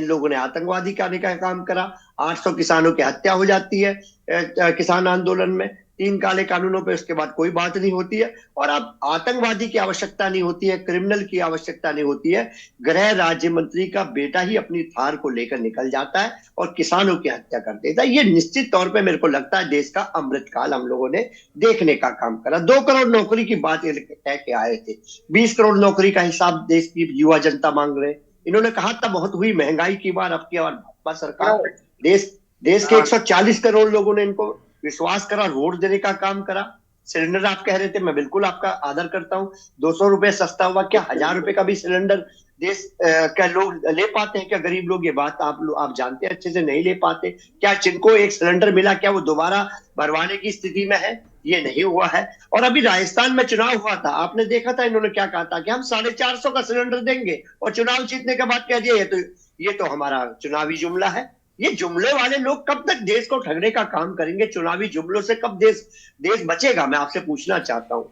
[SPEAKER 8] लोगों ने आतंकवादी कहने का काम करा। 800 किसानों की हत्या हो जाती है किसान आंदोलन में, 3 काले कानूनों पे, उसके बाद कोई बात नहीं होती है। और अब आतंकवादी की आवश्यकता नहीं होती है, क्रिमिनल की आवश्यकता नहीं होती है। गृह राज्य मंत्री का बेटा ही अपनी थार को लेकर निकल जाता है और किसानों की हत्या कर देता है। ये निश्चित तौर पे मेरे को लगता है देश का अमृतकाल हम लोगों ने देखने का काम करा। 2 करोड़ नौकरी की बात कह के आए थे, 20 करोड़ नौकरी का हिसाब देश की युवा जनता मांग रहे। इन्होंने कहा था बहुत हुई महंगाई की बार, अब की बार भाजपा सरकार देश के 140 करोड़ लोगों ने इनको विश्वास करा, वोट देने का काम करा। सिलेंडर आप कह रहे थे, मैं बिल्कुल आपका आदर करता हूं, 200 रुपए सस्ता हुआ, क्या 1000 रुपए का भी सिलेंडर देश का लोग ले पाते हैं क्या? गरीब लोग, ये बात आप जानते हैं अच्छे से, नहीं ले पाते। क्या जिनको एक सिलेंडर मिला क्या वो दोबारा भरवाने की स्थिति में है? ये नहीं हुआ है। और अभी राजस्थान में चुनाव हुआ था, आपने देखा था इन्होंने क्या कहा था कि हम 450 का सिलेंडर देंगे, और चुनाव जीतने के बाद कह दिया ये तो हमारा चुनावी जुमला है। ये जुमले वाले लोग कब तक देश को ठगने का काम करेंगे? चुनावी जुमलों से कब देश बचेगा, मैं आपसे पूछना चाहता हूं।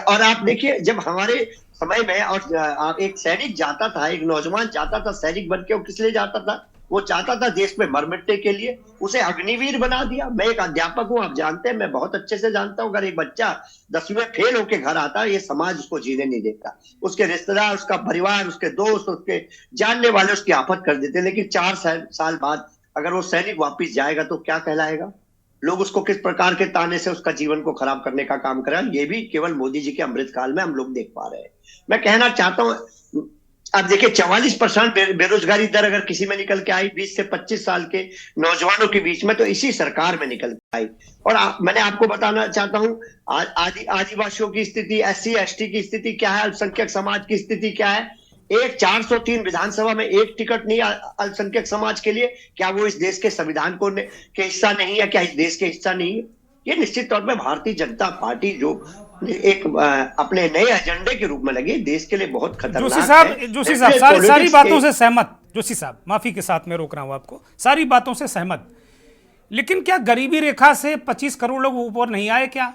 [SPEAKER 8] और आप देखिए, जब हमारे समय में और एक सैनिक जाता था, एक नौजवान जाता था सैनिक बन के, वो किस लिए जाता था? वो चाहता था देश में मर मिटने के लिए। उसे अग्निवीर बना दिया। मैं एक अध्यापक हूं, आप जानते हैं, मैं बहुत अच्छे से जानता हूं, अगर एक बच्चा 10वीं में फेल होके घर आता है, ये समाज उसको जीने नहीं देता। उसके रिश्तेदार, उसका परिवार, उसके दोस्त, उसके जानने वाले उसकी आफत कर देते। लेकिन 4 साल बाद अगर वो सैनिक वापस जाएगा तो क्या कहलाएगा? लोग उसको किस प्रकार के ताने से उसका जीवन को खराब करने का काम कर रहे हैं। ये भी केवल मोदी जी के अमृतकाल में हम लोग देख पा रहे हैं। मैं कहना चाहता हूं, अब देखिए 44% बेरोजगारी दर अगर किसी में निकल के आई 20 से 25 साल के नौजवानों के बीच में, तो इसी सरकार में निकल के आई। और मैंने आपको बताना चाहता हूं, आदिवासियों की स्थिति, SC ST की स्थिति क्या है, अल्पसंख्यक समाज की स्थिति क्या है। एक 403 विधानसभा में एक टिकट नहीं अल्पसंख्यक समाज के लिए, क्या वो इस देश के संविधान के हिस्सा नहीं है? क्या इस देश के हिस्सा नहीं है? ये निश्चित तौर पे भारतीय जनता पार्टी जो एक अपने नए एजेंडे के रूप में लगी, देश के लिए बहुत खतरनाक है। जोशी साहब
[SPEAKER 1] सारी बातों से सहमत। जोशी साहब, माफी के साथ मैं रोक रहा हूं आपको, सारी बातों से सहमत, लेकिन क्या गरीबी रेखा से 25 करोड़ लोग ऊपर नहीं आए? क्या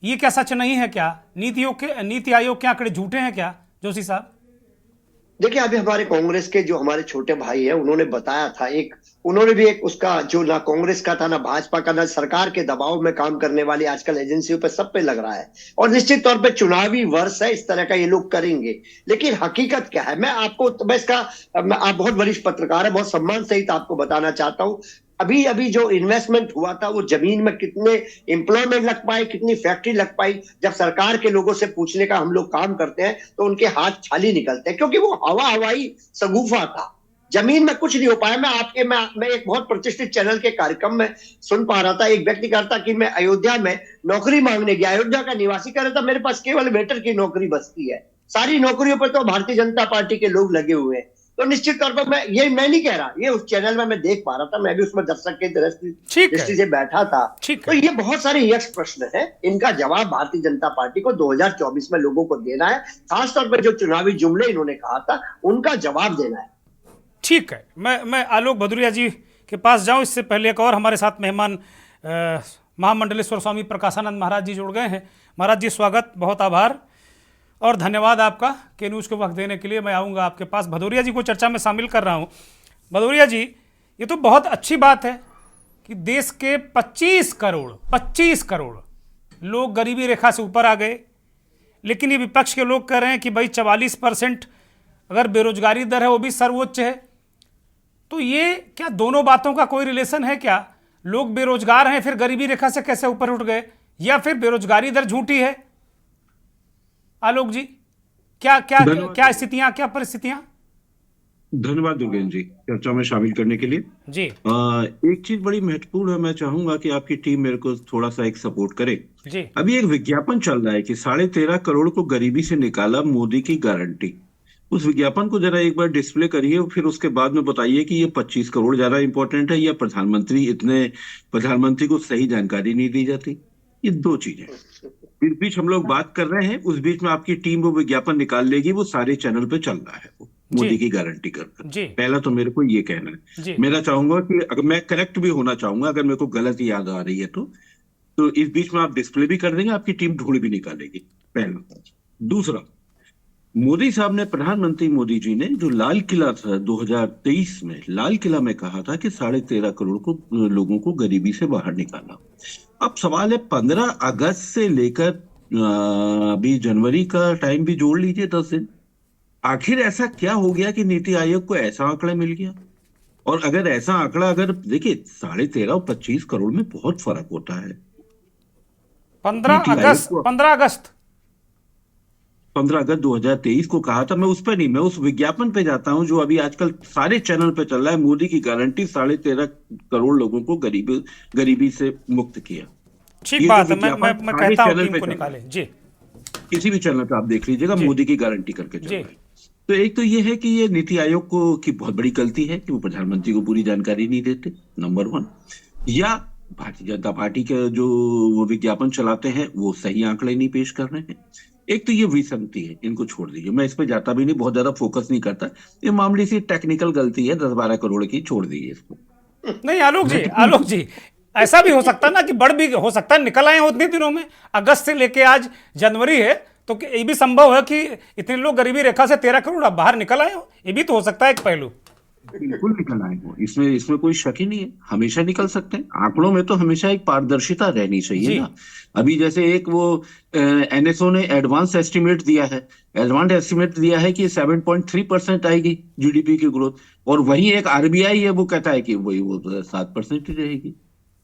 [SPEAKER 1] ये क्या सच नहीं है? क्या नीति आयोग के आंकड़े झूठे हैं क्या जोशी साहब?
[SPEAKER 8] देखिए, अभी हमारे कांग्रेस के जो हमारे छोटे भाई है उन्होंने बताया था, उन्होंने भी एक उसका जो ना कांग्रेस का था ना भाजपा का ना सरकार के दबाव में काम करने वाली आजकल एजेंसियों पे सब पे लग रहा है। और निश्चित तौर पे चुनावी वर्ष है, इस तरह का ये लोग करेंगे। लेकिन हकीकत क्या है, आप बहुत वरिष्ठ पत्रकार है, बहुत सम्मान सहित आपको बताना चाहता हूँ। अभी अभी जो इन्वेस्टमेंट हुआ था वो जमीन में कितने एम्प्लॉयमेंट लग पाए, कितनी फैक्ट्री लग पाई, जब सरकार के लोगों से पूछने का हम लोग काम करते हैं तो उनके हाथ खाली निकलते हैं, क्योंकि वो हवाई शगुफा था। जमीन में कुछ नहीं हो पाया। मैं एक बहुत प्रतिष्ठित चैनल के कार्यक्रम में सुन पा रहा था, एक व्यक्ति कहता कि मैं अयोध्या में नौकरी मांगने गया, अयोध्या का निवासी कह रहा था मेरे पास केवल वेटर की नौकरी बचती है, सारी नौकरियों पर तो भारतीय जनता पार्टी के लोग लगे हुए हैं। तो निश्चित तौर पर मैं नहीं कह रहा, ये उस चैनल में मैं देख पा रहा था, मैं भी उसमें दर्शक की दृष्टि से बैठा था। तो ये बहुत सारे यक्ष प्रश्न है, इनका जवाब भारतीय जनता पार्टी को 2024 में लोगों को देना है। खासतौर पर जो चुनावी जुमले इन्होंने कहा था उनका जवाब देना है।
[SPEAKER 1] ठीक है, मैं आलोक भदौरिया जी के पास जाऊं, इससे पहले एक और हमारे साथ मेहमान महामंडलेश्वर स्वामी प्रकाशानंद महाराज जी जुड़ गए हैं। महाराज जी स्वागत, बहुत आभार और धन्यवाद आपका के न्यूज़ को वक्त देने के लिए। मैं आऊँगा आपके पास। भदौरिया जी को चर्चा में शामिल कर रहा हूँ। भदौरिया जी, ये तो बहुत अच्छी बात है कि देश के 25 करोड़ लोग गरीबी रेखा से ऊपर आ गए, लेकिन ये विपक्ष के लोग कह रहे हैं कि भाई 44% अगर बेरोजगारी दर है वो भी सर्वोच्च है। तो ये क्या दोनों बातों का कोई रिलेशन है क्या? लोग बेरोजगार हैं फिर गरीबी रेखा से कैसे ऊपर उठ गए, या फिर बेरोजगारी दर झूठी है? आलोक जी, क्या स्थितियां, क्या परिस्थितियां?
[SPEAKER 9] धन्यवाद दुर्गेश जी चर्चा में शामिल करने के लिए
[SPEAKER 1] जी।
[SPEAKER 9] एक चीज बड़ी महत्वपूर्ण है, मैं चाहूंगा कि आपकी टीम मेरे को थोड़ा सा एक सपोर्ट करे
[SPEAKER 1] जी।
[SPEAKER 9] अभी एक विज्ञापन चल रहा है कि 13.5 करोड़ को गरीबी से निकाला मोदी की गारंटी। उस विज्ञापन को जरा एक बार डिस्प्ले करिए और फिर उसके बाद में बताइए कि ये 25 करोड़ ज्यादा इंपॉर्टेंट है या प्रधानमंत्री को सही जानकारी नहीं दी जाती। ये दो चीजें इस बीच हम लोग बात कर रहे हैं, उस बीच में आपकी टीम वो विज्ञापन निकाल लेगी, वो सारे चैनल पे चल रहा है वो मोदी की गारंटी कर। पहला तो मेरे को ये कहना है, मेरा चाहूंगा कि अगर मैं करेक्ट भी होना चाहूंगा, अगर मेरे को गलत याद आ रही है तो इस बीच में आप डिस्प्ले भी कर देंगे, आपकी टीम ढूंढ भी निकालेगी। पहला। दूसरा, मोदी साहब ने, प्रधानमंत्री मोदी जी ने जो लाल किला था 2023 में, लाल किला में कहा था कि 13.5 करोड़ को लोगों को गरीबी से बाहर निकाला। अब सवाल है 15 अगस्त से लेकर अभी जनवरी का टाइम भी जोड़ लीजिए 10 दिन। आखिर ऐसा क्या हो गया कि नीति आयोग को ऐसा आंकड़ा मिल गया? और अगर ऐसा आंकड़ा, अगर देखिए 13.5 और 25 करोड़ में बहुत फर्क होता है।
[SPEAKER 1] 15 अगस्त
[SPEAKER 9] 2023 को कहा था। मैं उस पर नहीं, मैं उस विज्ञापन पे जाता हूं जो अभी आजकल सारे चैनल पे चल रहा है। मोदी की गारंटी 13.5 करोड़ लोगों को गरीबी से मुक्त किया।
[SPEAKER 1] ठीक बात है, मैं कहता हूं टीम को निकाले जी।
[SPEAKER 9] किसी भी चैनल पे आप देख लीजिएगा, मोदी की गारंटी करके चल रहा है। तो एक तो ये है कि ये नीति आयोग को की बहुत बड़ी गलती है कि वो प्रधानमंत्री को पूरी जानकारी नहीं देते, नंबर 1। या भारतीय जनता पार्टी के जो वो विज्ञापन चलाते हैं वो सही आंकड़े नहीं पेश कर रहे हैं। एक तो ये विसंगति है, इनको छोड़ दीजिए, मैं इस पे जाता भी नहीं, बहुत ज्यादा फोकस नहीं करता। ये मामूली सी टेक्निकल गलती है, 10-12 करोड़ की, छोड़ दीजिए इसको।
[SPEAKER 1] नहीं आलोक जी ऐसा भी हो सकता ना कि बढ़ भी हो सकता है, निकल आए उतने दिनों में, अगस्त से लेके आज जनवरी है, तो ये भी संभव है कि इतने लोग गरीबी रेखा से 13 करोड़ बाहर निकल आए हो। ये भी तो हो सकता है एक पहलू।
[SPEAKER 9] बिल्कुल निकल आए हो, इसमें कोई शक ही नहीं है, हमेशा निकल सकते हैं। आंकड़ों में तो हमेशा एक पारदर्शिता रहनी चाहिए ना। अभी जैसे एक वो एनएसओ ने एडवांस एस्टिमेट दिया है कि 7.3% आएगी जीडीपी की ग्रोथ, और वही एक आरबीआई है वो कहता है कि वो 7% ही रहेगी।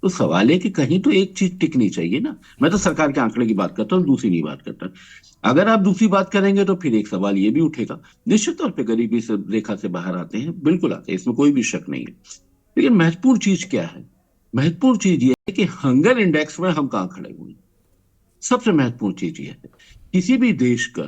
[SPEAKER 9] तो सवाल है कि कहीं तो एक चीज टिकनी चाहिए ना। मैं तो सरकार के आंकड़े की बात करता हूँ, दूसरी नहीं बात करता। अगर आप दूसरी बात करेंगे तो फिर एक सवाल ये भी उठेगा, निश्चित तौर पे गरीबी से रेखा से बाहर आते हैं, बिल्कुल आते हैं, इसमें कोई भी शक नहीं है। लेकिन महत्वपूर्ण चीज क्या है? महत्वपूर्ण चीज ये है कि हंगर इंडेक्स में हम कहां खड़े हुए। सबसे महत्वपूर्ण चीज ये है, किसी भी देश का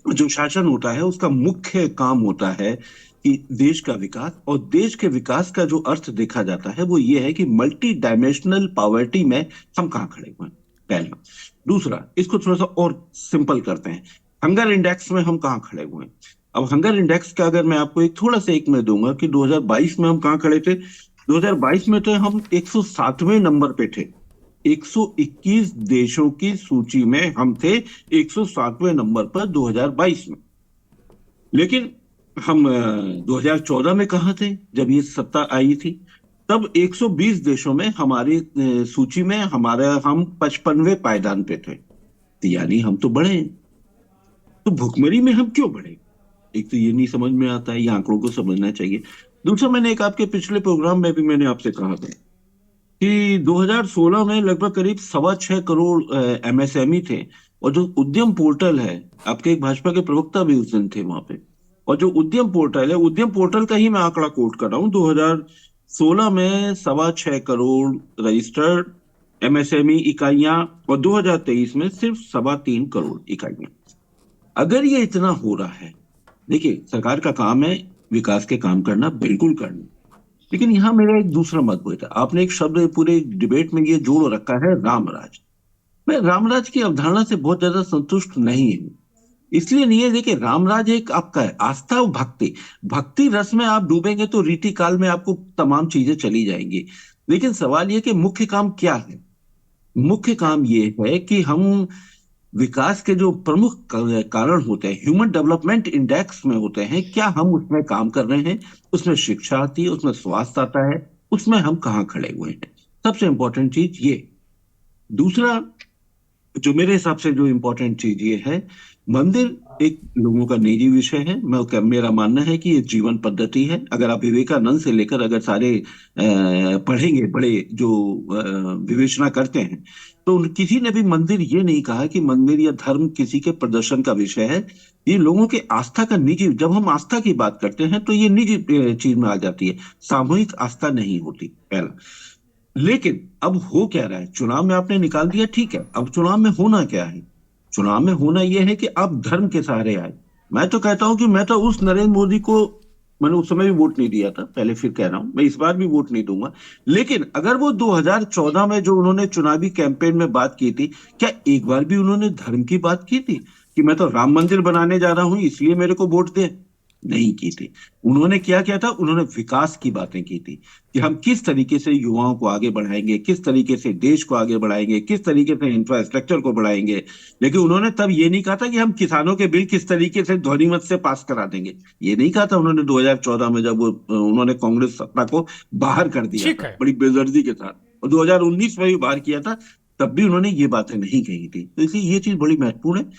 [SPEAKER 9] जो शासन होता है उसका मुख्य काम होता है कि देश का विकास, और देश के विकास का जो अर्थ देखा जाता है वो ये है कि मल्टी डायमेंशनल पॉवर्टी में हम कहां खड़े हुए हैं, पहला। दूसरा, इसको थोड़ा सा और सिंपल करते हैं, हंगर इंडेक्स में हम कहां खड़े हुए हैं। अब हंगर इंडेक्स का अगर मैं आपको एक थोड़ा सा मैं दूंगा कि 2022 में हम कहां खड़े थे। 2022 में तो हम 107वें नंबर पे थे, 121 देशों की सूची में हम थे 107वें नंबर पर 2022 में। लेकिन हम 2014 में कहाँ थे जब ये सत्ता आई थी? तब 120 देशों में हमारी सूची में हम 55वें पायदान पे थे। तो यानी हम तो बढ़े हैं। तो भुखमरी में हम क्यों बढ़े? एक तो ये नहीं समझ में आता है, ये आंकड़ों को समझना चाहिए। दूसरा, मैंने एक आपके पिछले प्रोग्राम में भी मैंने आपसे कहा था कि 2016 में लगभग करीब 6.25 करोड़ एमएसएमई थे। और जो उद्यम पोर्टल है, आपके एक भाजपा के प्रवक्ता भी उस दिन थे वहां पे, और जो उद्यम पोर्टल है, उद्यम पोर्टल का ही मैं आंकड़ा कोट कर रहा हूँ, 2016 में 6.25 करोड़ रजिस्टर्ड एमएसएमई इकाइयां और 2023 में सिर्फ 3.25 करोड़ इकाइयां। अगर ये इतना हो रहा है, देखिए सरकार का काम है विकास के काम करना, बिल्कुल करना, लेकिन यहां मेरा एक दूसरा मतभेद है। आपने एक शब्द पूरे डिबेट में ये जोड़ रखा है, रामराज। मैं रामराज की अवधारणा से बहुत ज्यादा संतुष्ट नहीं हूं। इसलिए नहीं है, देखिए रामराज एक आपका है आस्था और भक्ति। भक्ति रस में आप डूबेंगे तो रीति काल में आपको तमाम चीजें चली जाएंगी। लेकिन सवाल ये कि मुख्य काम क्या है? मुख्य काम ये है कि हम विकास के जो प्रमुख कारण होते हैं, ह्यूमन डेवलपमेंट इंडेक्स में होते हैं, क्या हम उसमें काम कर रहे हैं? उसमें शिक्षा आती है, उसमें स्वास्थ्य आता है, उसमें हम कहाँ खड़े हुए हैं? सबसे इंपॉर्टेंट चीज ये। दूसरा, जो मेरे हिसाब से जो इंपॉर्टेंट चीज ये है, मंदिर एक लोगों का निजी विषय है। मेरा मानना है कि ये जीवन पद्धति है। अगर आप विवेकानंद से लेकर अगर सारे पढ़ेंगे, बड़े जो विवेचना करते हैं, तो किसी ने भी मंदिर ये नहीं कहा कि मंदिर या धर्म किसी के प्रदर्शन का विषय है। ये लोगों के आस्था का निजी, जब हम आस्था की बात करते हैं तो ये निजी चीज में आ जाती है, सामूहिक आस्था नहीं होती, पहला। लेकिन अब हो क्या रहा है? चुनाव में आपने निकाल दिया, ठीक है। अब चुनाव में होना क्या है? चुनाव में होना यह है कि आप धर्म के सहारे आए। मैं तो कहता हूं कि मैं तो उस नरेंद्र मोदी को, मैंने उस समय भी वोट नहीं दिया था, पहले फिर कह रहा हूं, मैं इस बार भी वोट नहीं दूंगा। लेकिन अगर वो 2014 में जो उन्होंने चुनावी कैंपेन में बात की थी, क्या एक बार भी उन्होंने धर्म की बात की थी कि मैं तो राम मंदिर बनाने जा रहा हूं इसलिए मेरे को वोट दें? नहीं की थी। उन्होंने क्या किया था? उन्होंने विकास की बातें की थी कि हम किस तरीके से युवाओं को आगे बढ़ाएंगे, किस तरीके से देश को आगे बढ़ाएंगे, किस तरीके से इंफ्रास्ट्रक्चर को बढ़ाएंगे। लेकिन उन्होंने तब ये नहीं कहा था कि हम किसानों के बिल किस तरीके से ध्वनिमत से पास करा देंगे। ये नहीं कहा था उन्होंने 2014 में, जब उन्होंने कांग्रेस सत्ता को बाहर कर दिया था बड़ी बेदर्दी के साथ, और 2019 में भी बाहर किया था, तब भी उन्होंने ये बातें नहीं कही थी। तो इसलिए ये चीज बड़ी महत्वपूर्ण है।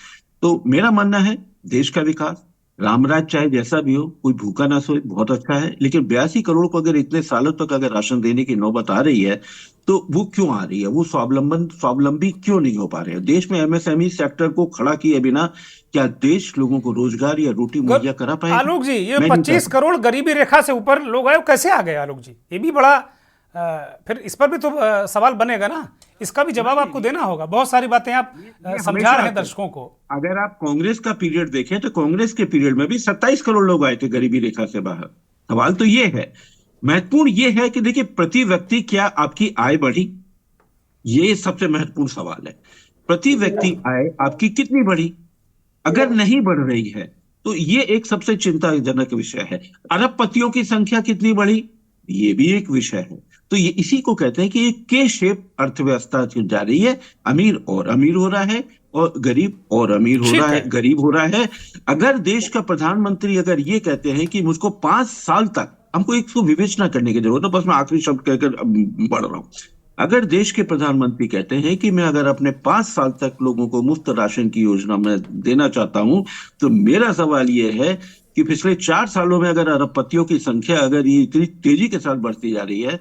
[SPEAKER 9] तो मेरा मानना है देश का विकास, रामराज चाहे जैसा भी हो, कोई भूखा ना सोए, बहुत अच्छा है। लेकिन 82 करोड़ को अगर इतने सालों तक अगर राशन देने की नौबत आ रही है, तो वो क्यों आ रही है? वो स्वावलंबी क्यों नहीं हो पा रहे हैं? देश में एमएसएमई सेक्टर को खड़ा किए बिना क्या देश लोगों को रोजगार या रोटी मुहैया करा पाएगा?
[SPEAKER 1] आलोक जी, ये 25 करोड़ गरीबी रेखा से ऊपर लोग आए, कैसे आ गए आलोक जी? ये भी बड़ा फिर इस पर भी तो सवाल बनेगा ना, इसका भी जवाब आपको देना होगा। बहुत सारी बातें आप समझा रहे हैं दर्शकों को।
[SPEAKER 9] अगर आप कांग्रेस का पीरियड देखें तो कांग्रेस के पीरियड में भी 27 करोड़ लोग आए थे गरीबी रेखा से बाहर। सवाल तो ये है, महत्वपूर्ण ये है कि देखिए प्रति व्यक्ति क्या आपकी आय बढ़ी? ये सबसे महत्वपूर्ण सवाल है। प्रति व्यक्ति आय आपकी कितनी बढ़ी? अगर नहीं बढ़ रही है तो ये एक सबसे चिंताजनक विषय है। अरबपतियों की संख्या कितनी बढ़ी? ये भी एक विषय है। तो ये इसी को कहते हैं कि एक के शेप अर्थव्यवस्था जा रही है। अमीर और अमीर हो रहा है और गरीब और अमीर हो रहा है, गरीब हो रहा है। अगर देश का प्रधानमंत्री अगर ये कहते हैं कि मुझको 5 साल तक, हमको इसको विवेचना करने की जरूरत है, बस मैं आखिरी शब्द कहकर बढ़ रहा हूं। अगर देश के प्रधानमंत्री कहते हैं कि मैं अगर अपने 5 साल तक लोगों को मुफ्त राशन की योजना में देना चाहता हूं, तो मेरा सवाल यह है कि पिछले 4 सालों में अगर अरबपतियों की संख्या अगर ये इतनी तेजी के साथ बढ़ती जा रही है,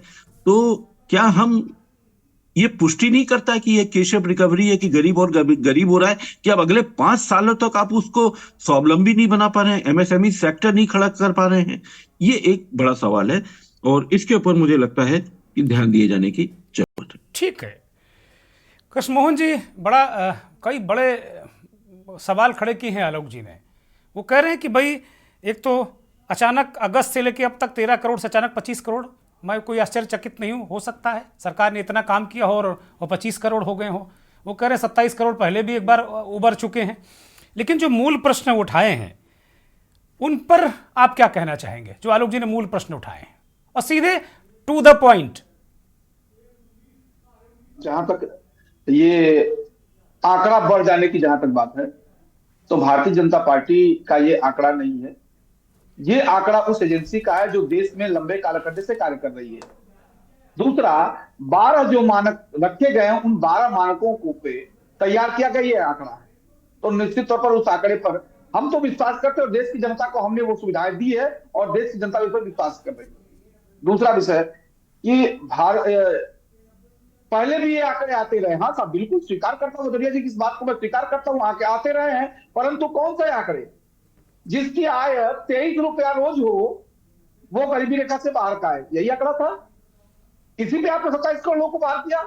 [SPEAKER 9] तो क्या हम ये पुष्टि नहीं करता कि ये केशव रिकवरी है कि गरीब और गरीब हो रहा है? कि अब अगले 5 सालों तक आप उसको स्वावलंबी नहीं बना पा रहे हैं, एमएसएमई सेक्टर नहीं खड़ा कर पा रहे हैं? ये एक बड़ा सवाल है और इसके ऊपर मुझे लगता है कि ध्यान दिए जाने की जरूरत है।
[SPEAKER 1] ठीक है कृष्णमोहन जी, बड़ा कई बड़े सवाल खड़े किए हैं आलोक जी ने। वो कह रहे हैं कि भाई एक तो अचानक अगस्त से लेकर अब तक 13 करोड़ से अचानक 25 करोड़, मैं कोई आश्चर्यचकित नहीं हूँ। हो सकता है सरकार ने इतना काम किया हो और 25 करोड़ हो गए हो। वो कह रहे हैं 27 करोड़ पहले भी एक बार उबर चुके हैं। लेकिन जो मूल प्रश्न उठाए हैं उन पर आप क्या कहना चाहेंगे? जो आलोक जी ने मूल प्रश्न उठाए हैं और सीधे टू द पॉइंट।
[SPEAKER 5] जहां तक ये आंकड़ा बढ़ जाने की जहां तक बात है, तो भारतीय जनता पार्टी का ये आंकड़ा नहीं है। ये आंकड़ा उस एजेंसी का है जो देश में लंबे कालखंड से कार्य कर रही है। दूसरा, 12 जो मानक रखे गए हैं उन 12 मानकों को पे तैयार किया गया ये आंकड़ा है। तो निश्चित तौर पर उस आंकड़े पर हम तो विश्वास करते हैं और देश की जनता को हमने वो सुविधाएं दी है और देश की जनता उस पर विश्वास कर रही है। दूसरा विषय कि पहले भी ये आंकड़े आते रहे, हाँ साहब बिल्कुल स्वीकार करता हूँ, दरिया जी की इस बात को मैं स्वीकार करता हूँ, आके आते रहे हैं, परंतु कौन से आंकड़े? जिसकी आय 23 रुपया रोज हो वो गरीबी रेखा से बाहर का है, यही आंकड़ा था। इसी पे आपने 27 करोड़ लोगों को बाहर किया।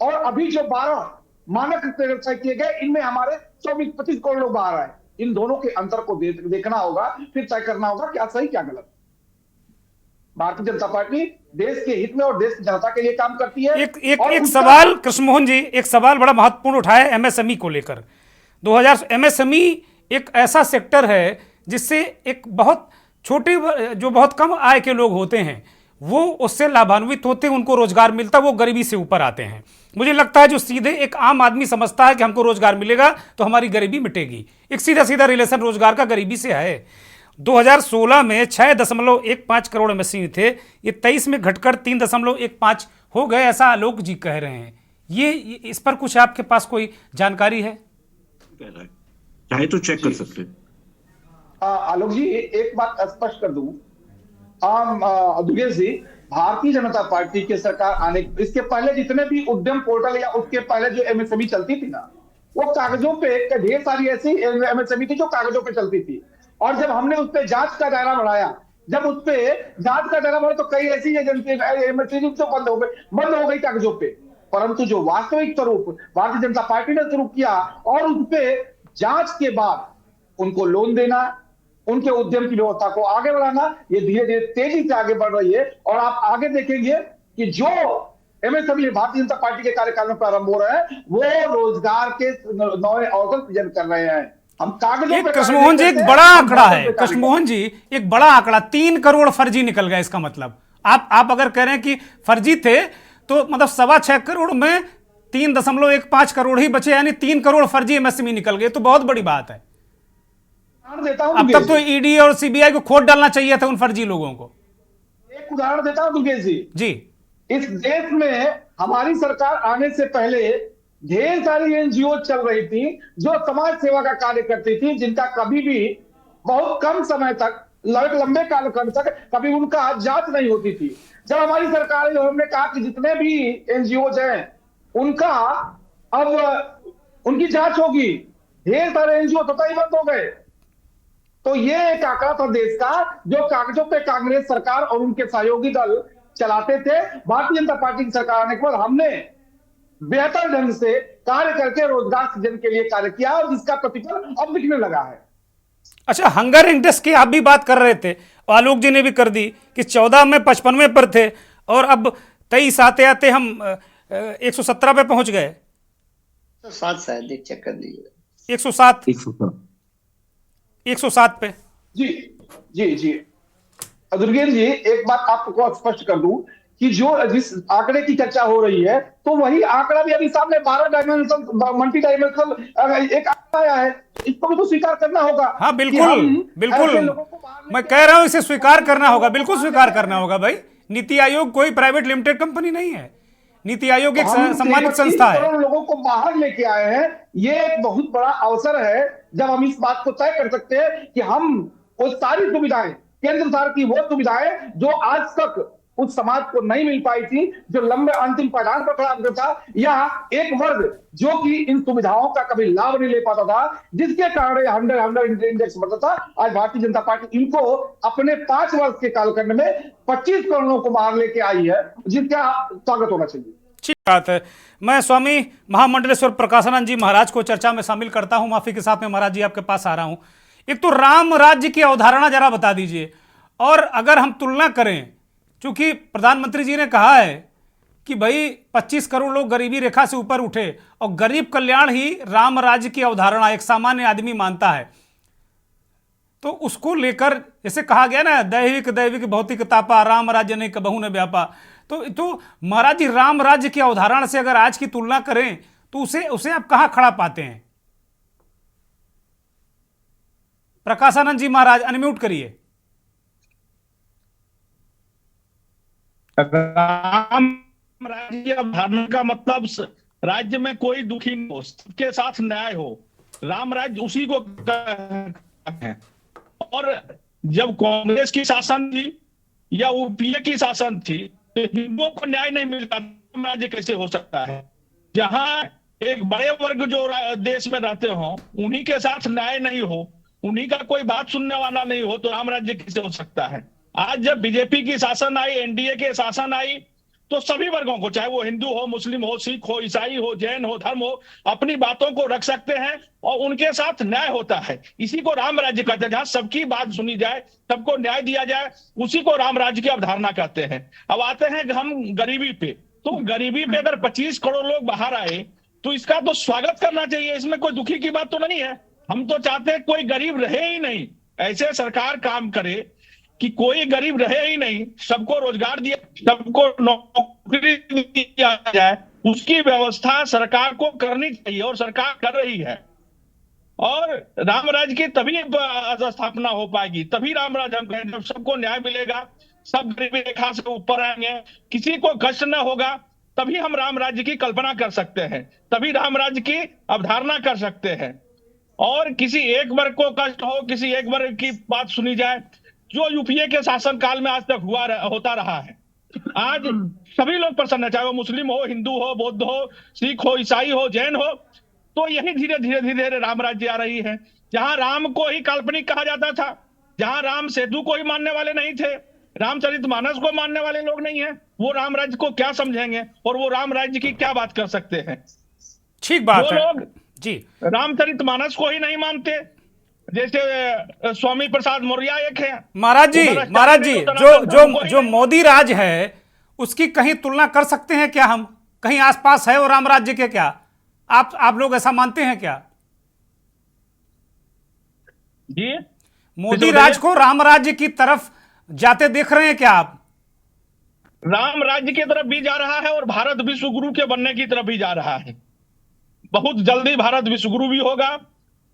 [SPEAKER 5] और अभी जो 12 मानक तय किए गए इनमें हमारे 24-25 करोड़ लोग बाहर आए। इन दोनों के अंतर को देखना होगा, फिर तय करना होगा क्या सही क्या गलत। भारतीय जनता पार्टी देश के हित में और देश की जनता के लिए काम करती है।
[SPEAKER 1] एक सवाल कृष्ण मोहन जी, एक सवाल बड़ा महत्वपूर्ण उठाया एमएसएमई को लेकर। 2000 एमएसएमई एक ऐसा सेक्टर है जिससे एक बहुत छोटे जो बहुत कम आय के लोग होते हैं वो उससे लाभान्वित होते हैं, उनको रोजगार मिलता है, वो गरीबी से ऊपर आते हैं। मुझे लगता है जो सीधे एक आम आदमी समझता है कि हमको रोजगार मिलेगा तो हमारी गरीबी मिटेगी, एक सीधा सीधा रिलेशन रोजगार का गरीबी से है। 2016 में 6.15 करोड़ एमएसएमई थे, ये 23 में घटकर 3.15 हो गए, ऐसा आलोक जी कह रहे हैं। ये इस पर कुछ आपके पास कोई जानकारी है?
[SPEAKER 9] चाहे तो चेक कर सकते हैं।
[SPEAKER 5] आलोक जी एक बात स्पष्ट कर दूं, दुर्गेश जी, भारतीय जनता पार्टी की सरकार आने इसके पहले जितने भी उद्यम पोर्टल या उसके पहले जो एमएसएमई चलती थी ना, वो कागजों पे ढेर सारी ऐसी एमएसएमई थी जो कागजों पे चलती थी। और जब हमने उस पर जांच का दायरा बढ़ाया, जब उस पर जांच का दायरा बढ़ा तो कई ऐसी एमएसएमई तो बंद हो गई कागजों पे। परंतु जो वास्तविक स्वरूप भारतीय जनता पार्टी ने शुरू किया और उस पर जांच के बाद उनको लोन देना, उनके उद्यम की व्यवस्था को आगे बढ़ाना, ये धीरे धीरे तेजी से आगे बढ़ रही है। और आप आगे देखेंगे कि जो एमएसएमई भारतीय जनता पार्टी के कार्यकाल में प्रारंभ हो रहे हैं वो रोजगार के नए अवसर सृजन कर रहे हैं। हम कागजों पे
[SPEAKER 1] कृष्ण मोहन जी एक बड़ा आंकड़ा है, कृष्ण मोहन जी एक बड़ा आंकड़ा, 3 करोड़ फर्जी निकल गया। इसका मतलब आप अगर कह रहे हैं कि फर्जी थे तो मतलब 6.25 करोड़ में 3.15 करोड़ ही बचे, यानी 3 करोड़ फर्जी एमएसएमई निकल गए, तो बहुत बड़ी बात है।
[SPEAKER 5] देता हूं
[SPEAKER 1] अब तक तो ईडी और सीबीआई को खोद डालना चाहिए था उन फर्जी लोगों को।
[SPEAKER 5] एक उदाहरण देता हूं दुर्गेश जी। इस देश में हमारी सरकार आने से पहले ढेर सारी एनजीओ चल रही थी जो समाज सेवा का कार्य करती थी, जिनका कभी भी बहुत कम समय तक, लंबे कालखंड तक कभी उनका जांच नहीं होती थी। जब हमारी सरकार ने हमने कहा कि जितने भी एनजीओ हैं उनका अब उनकी जांच होगी, ढेर सारे एनजीओ स्वतः ही बंद हो गए। तो ये एक आंकड़ा था देश का जो कागजों पे कांग्रेस सरकार और उनके सहयोगी दल चलाते थे। भारतीय जनता पार्टी की सरकार आने के बाद हमने बेहतर ढंग से कार्य करके रोजगार सृजन के लिए कार्य किया और जिसका प्रतिफल अब दिखने लगा है।
[SPEAKER 1] अच्छा, हंगर इंडेक्स की आप भी बात कर रहे थे, आलोक जी ने भी कर दी कि 14 में 55 पर थे और अब 23 आते आते हम 117 पे पहुंच गए।
[SPEAKER 8] 107 शायद चेक कर लीजिए।
[SPEAKER 1] 107 पे।
[SPEAKER 5] जी जी जी दुर्गेश जी एक बात आपको स्पष्ट कर दूं कि जो जिस आंकड़े की चर्चा हो रही है तो वही आंकड़ा भी अभी सामने 12 डायमेंशनल मल्टी डायमेंशनल एक आया है, इसको भी तो स्वीकार करना होगा।
[SPEAKER 1] हाँ बिल्कुल बिल्कुल, मैं कह रहा हूं इसे स्वीकार करना होगा, बिल्कुल स्वीकार करना होगा भाई। नीति आयोग कोई प्राइवेट लिमिटेड कंपनी नहीं है, नीति आयोग एक सम्मानित संस्था है।
[SPEAKER 5] लोगों को बाहर लेके आए हैं, ये एक बहुत बड़ा अवसर है जब हम इस बात को तय कर सकते हैं कि हम वो सारी सुविधाएं, केंद्र सरकार की वो सुविधाएं जो आज तक उस समाज को नहीं मिल पाई थी, जो लंबे अंतिम पायदान पर खड़ा था, या एक वर्ग जो कि इन सुविधाओं का कभी लाभ नहीं ले पाता था, जिसके कारण हंड्रेड इंडेक्स बढ़ता था। आज भारतीय जनता पार्टी इनको अपने 5 वर्ष के कालखंड में 25 करोड़ों को बाहर लेके आई है, जिसका स्वागत होना चाहिए।
[SPEAKER 1] ठीक बात है। मैं स्वामी महामंडलेश्वर प्रकाशानंद जी महाराज को चर्चा में शामिल करता हूं। माफी के साथ में महाराज जी आपके पास आ रहा हूं। एक तो राम राज्य की अवधारणा जरा बता दीजिए, और अगर हम तुलना करें, चूंकि प्रधानमंत्री जी ने कहा है कि भाई 25 करोड़ लोग गरीबी रेखा से ऊपर उठे और गरीब कल्याण ही राम राज्य की अवधारणा एक सामान्य आदमी मानता है, तो उसको लेकर जैसे कहा गया ना, दैविक दैविक भौतिक तापा, राम राज्य नहीं कबहू न व्यापा। तो महाराज जी राम राज्य की अवधारणा से अगर आज की तुलना करें तो उसे आप कहां खड़ा पाते हैं? प्रकाशानंद जी महाराज अनम्यूट करिए।
[SPEAKER 10] राम राज्य अवधारणा का मतलब राज्य में कोई दुखी नहीं हो, सबके साथ न्याय हो। राम राज्य उसी को कहते हैं। और जब कांग्रेस की शासन थी या यूपीए की शासन थी तो हिंदुओं को न्याय नहीं मिलता, राम राज्य कैसे हो सकता है? जहां एक बड़े वर्ग जो देश में रहते हो उन्हीं के साथ न्याय नहीं हो, उन्हीं का कोई बात सुनने वाला नहीं हो, तो राम राज्य कैसे हो सकता है? आज जब बीजेपी की शासन आई, एनडीए के शासन आई, तो सभी वर्गों को, चाहे वो हिंदू हो, मुस्लिम हो, सिख हो, ईसाई हो, जैन हो, धर्म हो, अपनी बातों को रख सकते हैं और उनके साथ न्याय होता है। इसी को राम राज्य कहते हैं, जहां सबकी बात सुनी जाए, सबको न्याय दिया जाए, उसी को राम राज्य की अवधारणा कहते हैं। अब आते हैं हम गरीबी पे। तो गरीबी पे अगर 25 करोड़ लोग बाहर आए तो इसका तो स्वागत करना चाहिए, इसमें कोई दुखी की बात तो नहीं है। हम तो चाहते हैं कोई गरीब रहे ही नहीं, ऐसे सरकार काम करे कि कोई गरीब रहे ही नहीं, सबको रोजगार दिया, सबको नौकरी दिया जाए, उसकी व्यवस्था सरकार को करनी चाहिए और सरकार कर रही है। और राम राज्य की तभी स्थापना हो पाएगी, तभी राम राज्य हम कहें, जब सबको न्याय मिलेगा, सब गरीबी रेखा से ऊपर आएंगे, किसी को कष्ट न होगा, तभी हम राम राज्य की कल्पना कर सकते हैं, तभी राम राज्य की अवधारणा कर सकते हैं। और किसी एक वर्ग को कष्ट हो, किसी एक वर्ग की बात सुनी जाए, जो यूपीए के शासन काल में आज तक होता रहा है। आज सभी लोग प्रसन्न है, चाहे वो मुस्लिम हो, हिंदू हो, बौद्ध हो, सिख हो, ईसाई हो, जैन हो, तो यही धीरे धीरे धीरे धीरे राम राज्य आ रही है। जहां राम को ही काल्पनिक कहा जाता था, जहां राम सेतु को ही मानने वाले नहीं थे, रामचरितमानस को मानने वाले लोग नहीं है, वो राम राज्य को क्या समझेंगे और वो राम राज्य की क्या बात कर सकते हैं?
[SPEAKER 1] ठीक बात
[SPEAKER 10] जो
[SPEAKER 1] है
[SPEAKER 10] लोग
[SPEAKER 1] जी।
[SPEAKER 10] रामचरितमानस को ही नहीं मानते, जैसे स्वामी प्रसाद मौर्य एक है।
[SPEAKER 1] महाराज जी जो मोदी राज है उसकी कहीं तुलना कर सकते हैं क्या? हम कहीं आसपास है वो राम राज्य के क्या? आप लोग ऐसा मानते हैं क्या?
[SPEAKER 10] जी,
[SPEAKER 1] मोदी राज को राम राज्य की तरफ जाते देख रहे हैं क्या आप?
[SPEAKER 10] राम राज्य की तरफ भी जा रहा है और भारत विश्व गुरु के बनने की तरफ भी जा रहा है। बहुत जल्दी भारत विश्व गुरु भी होगा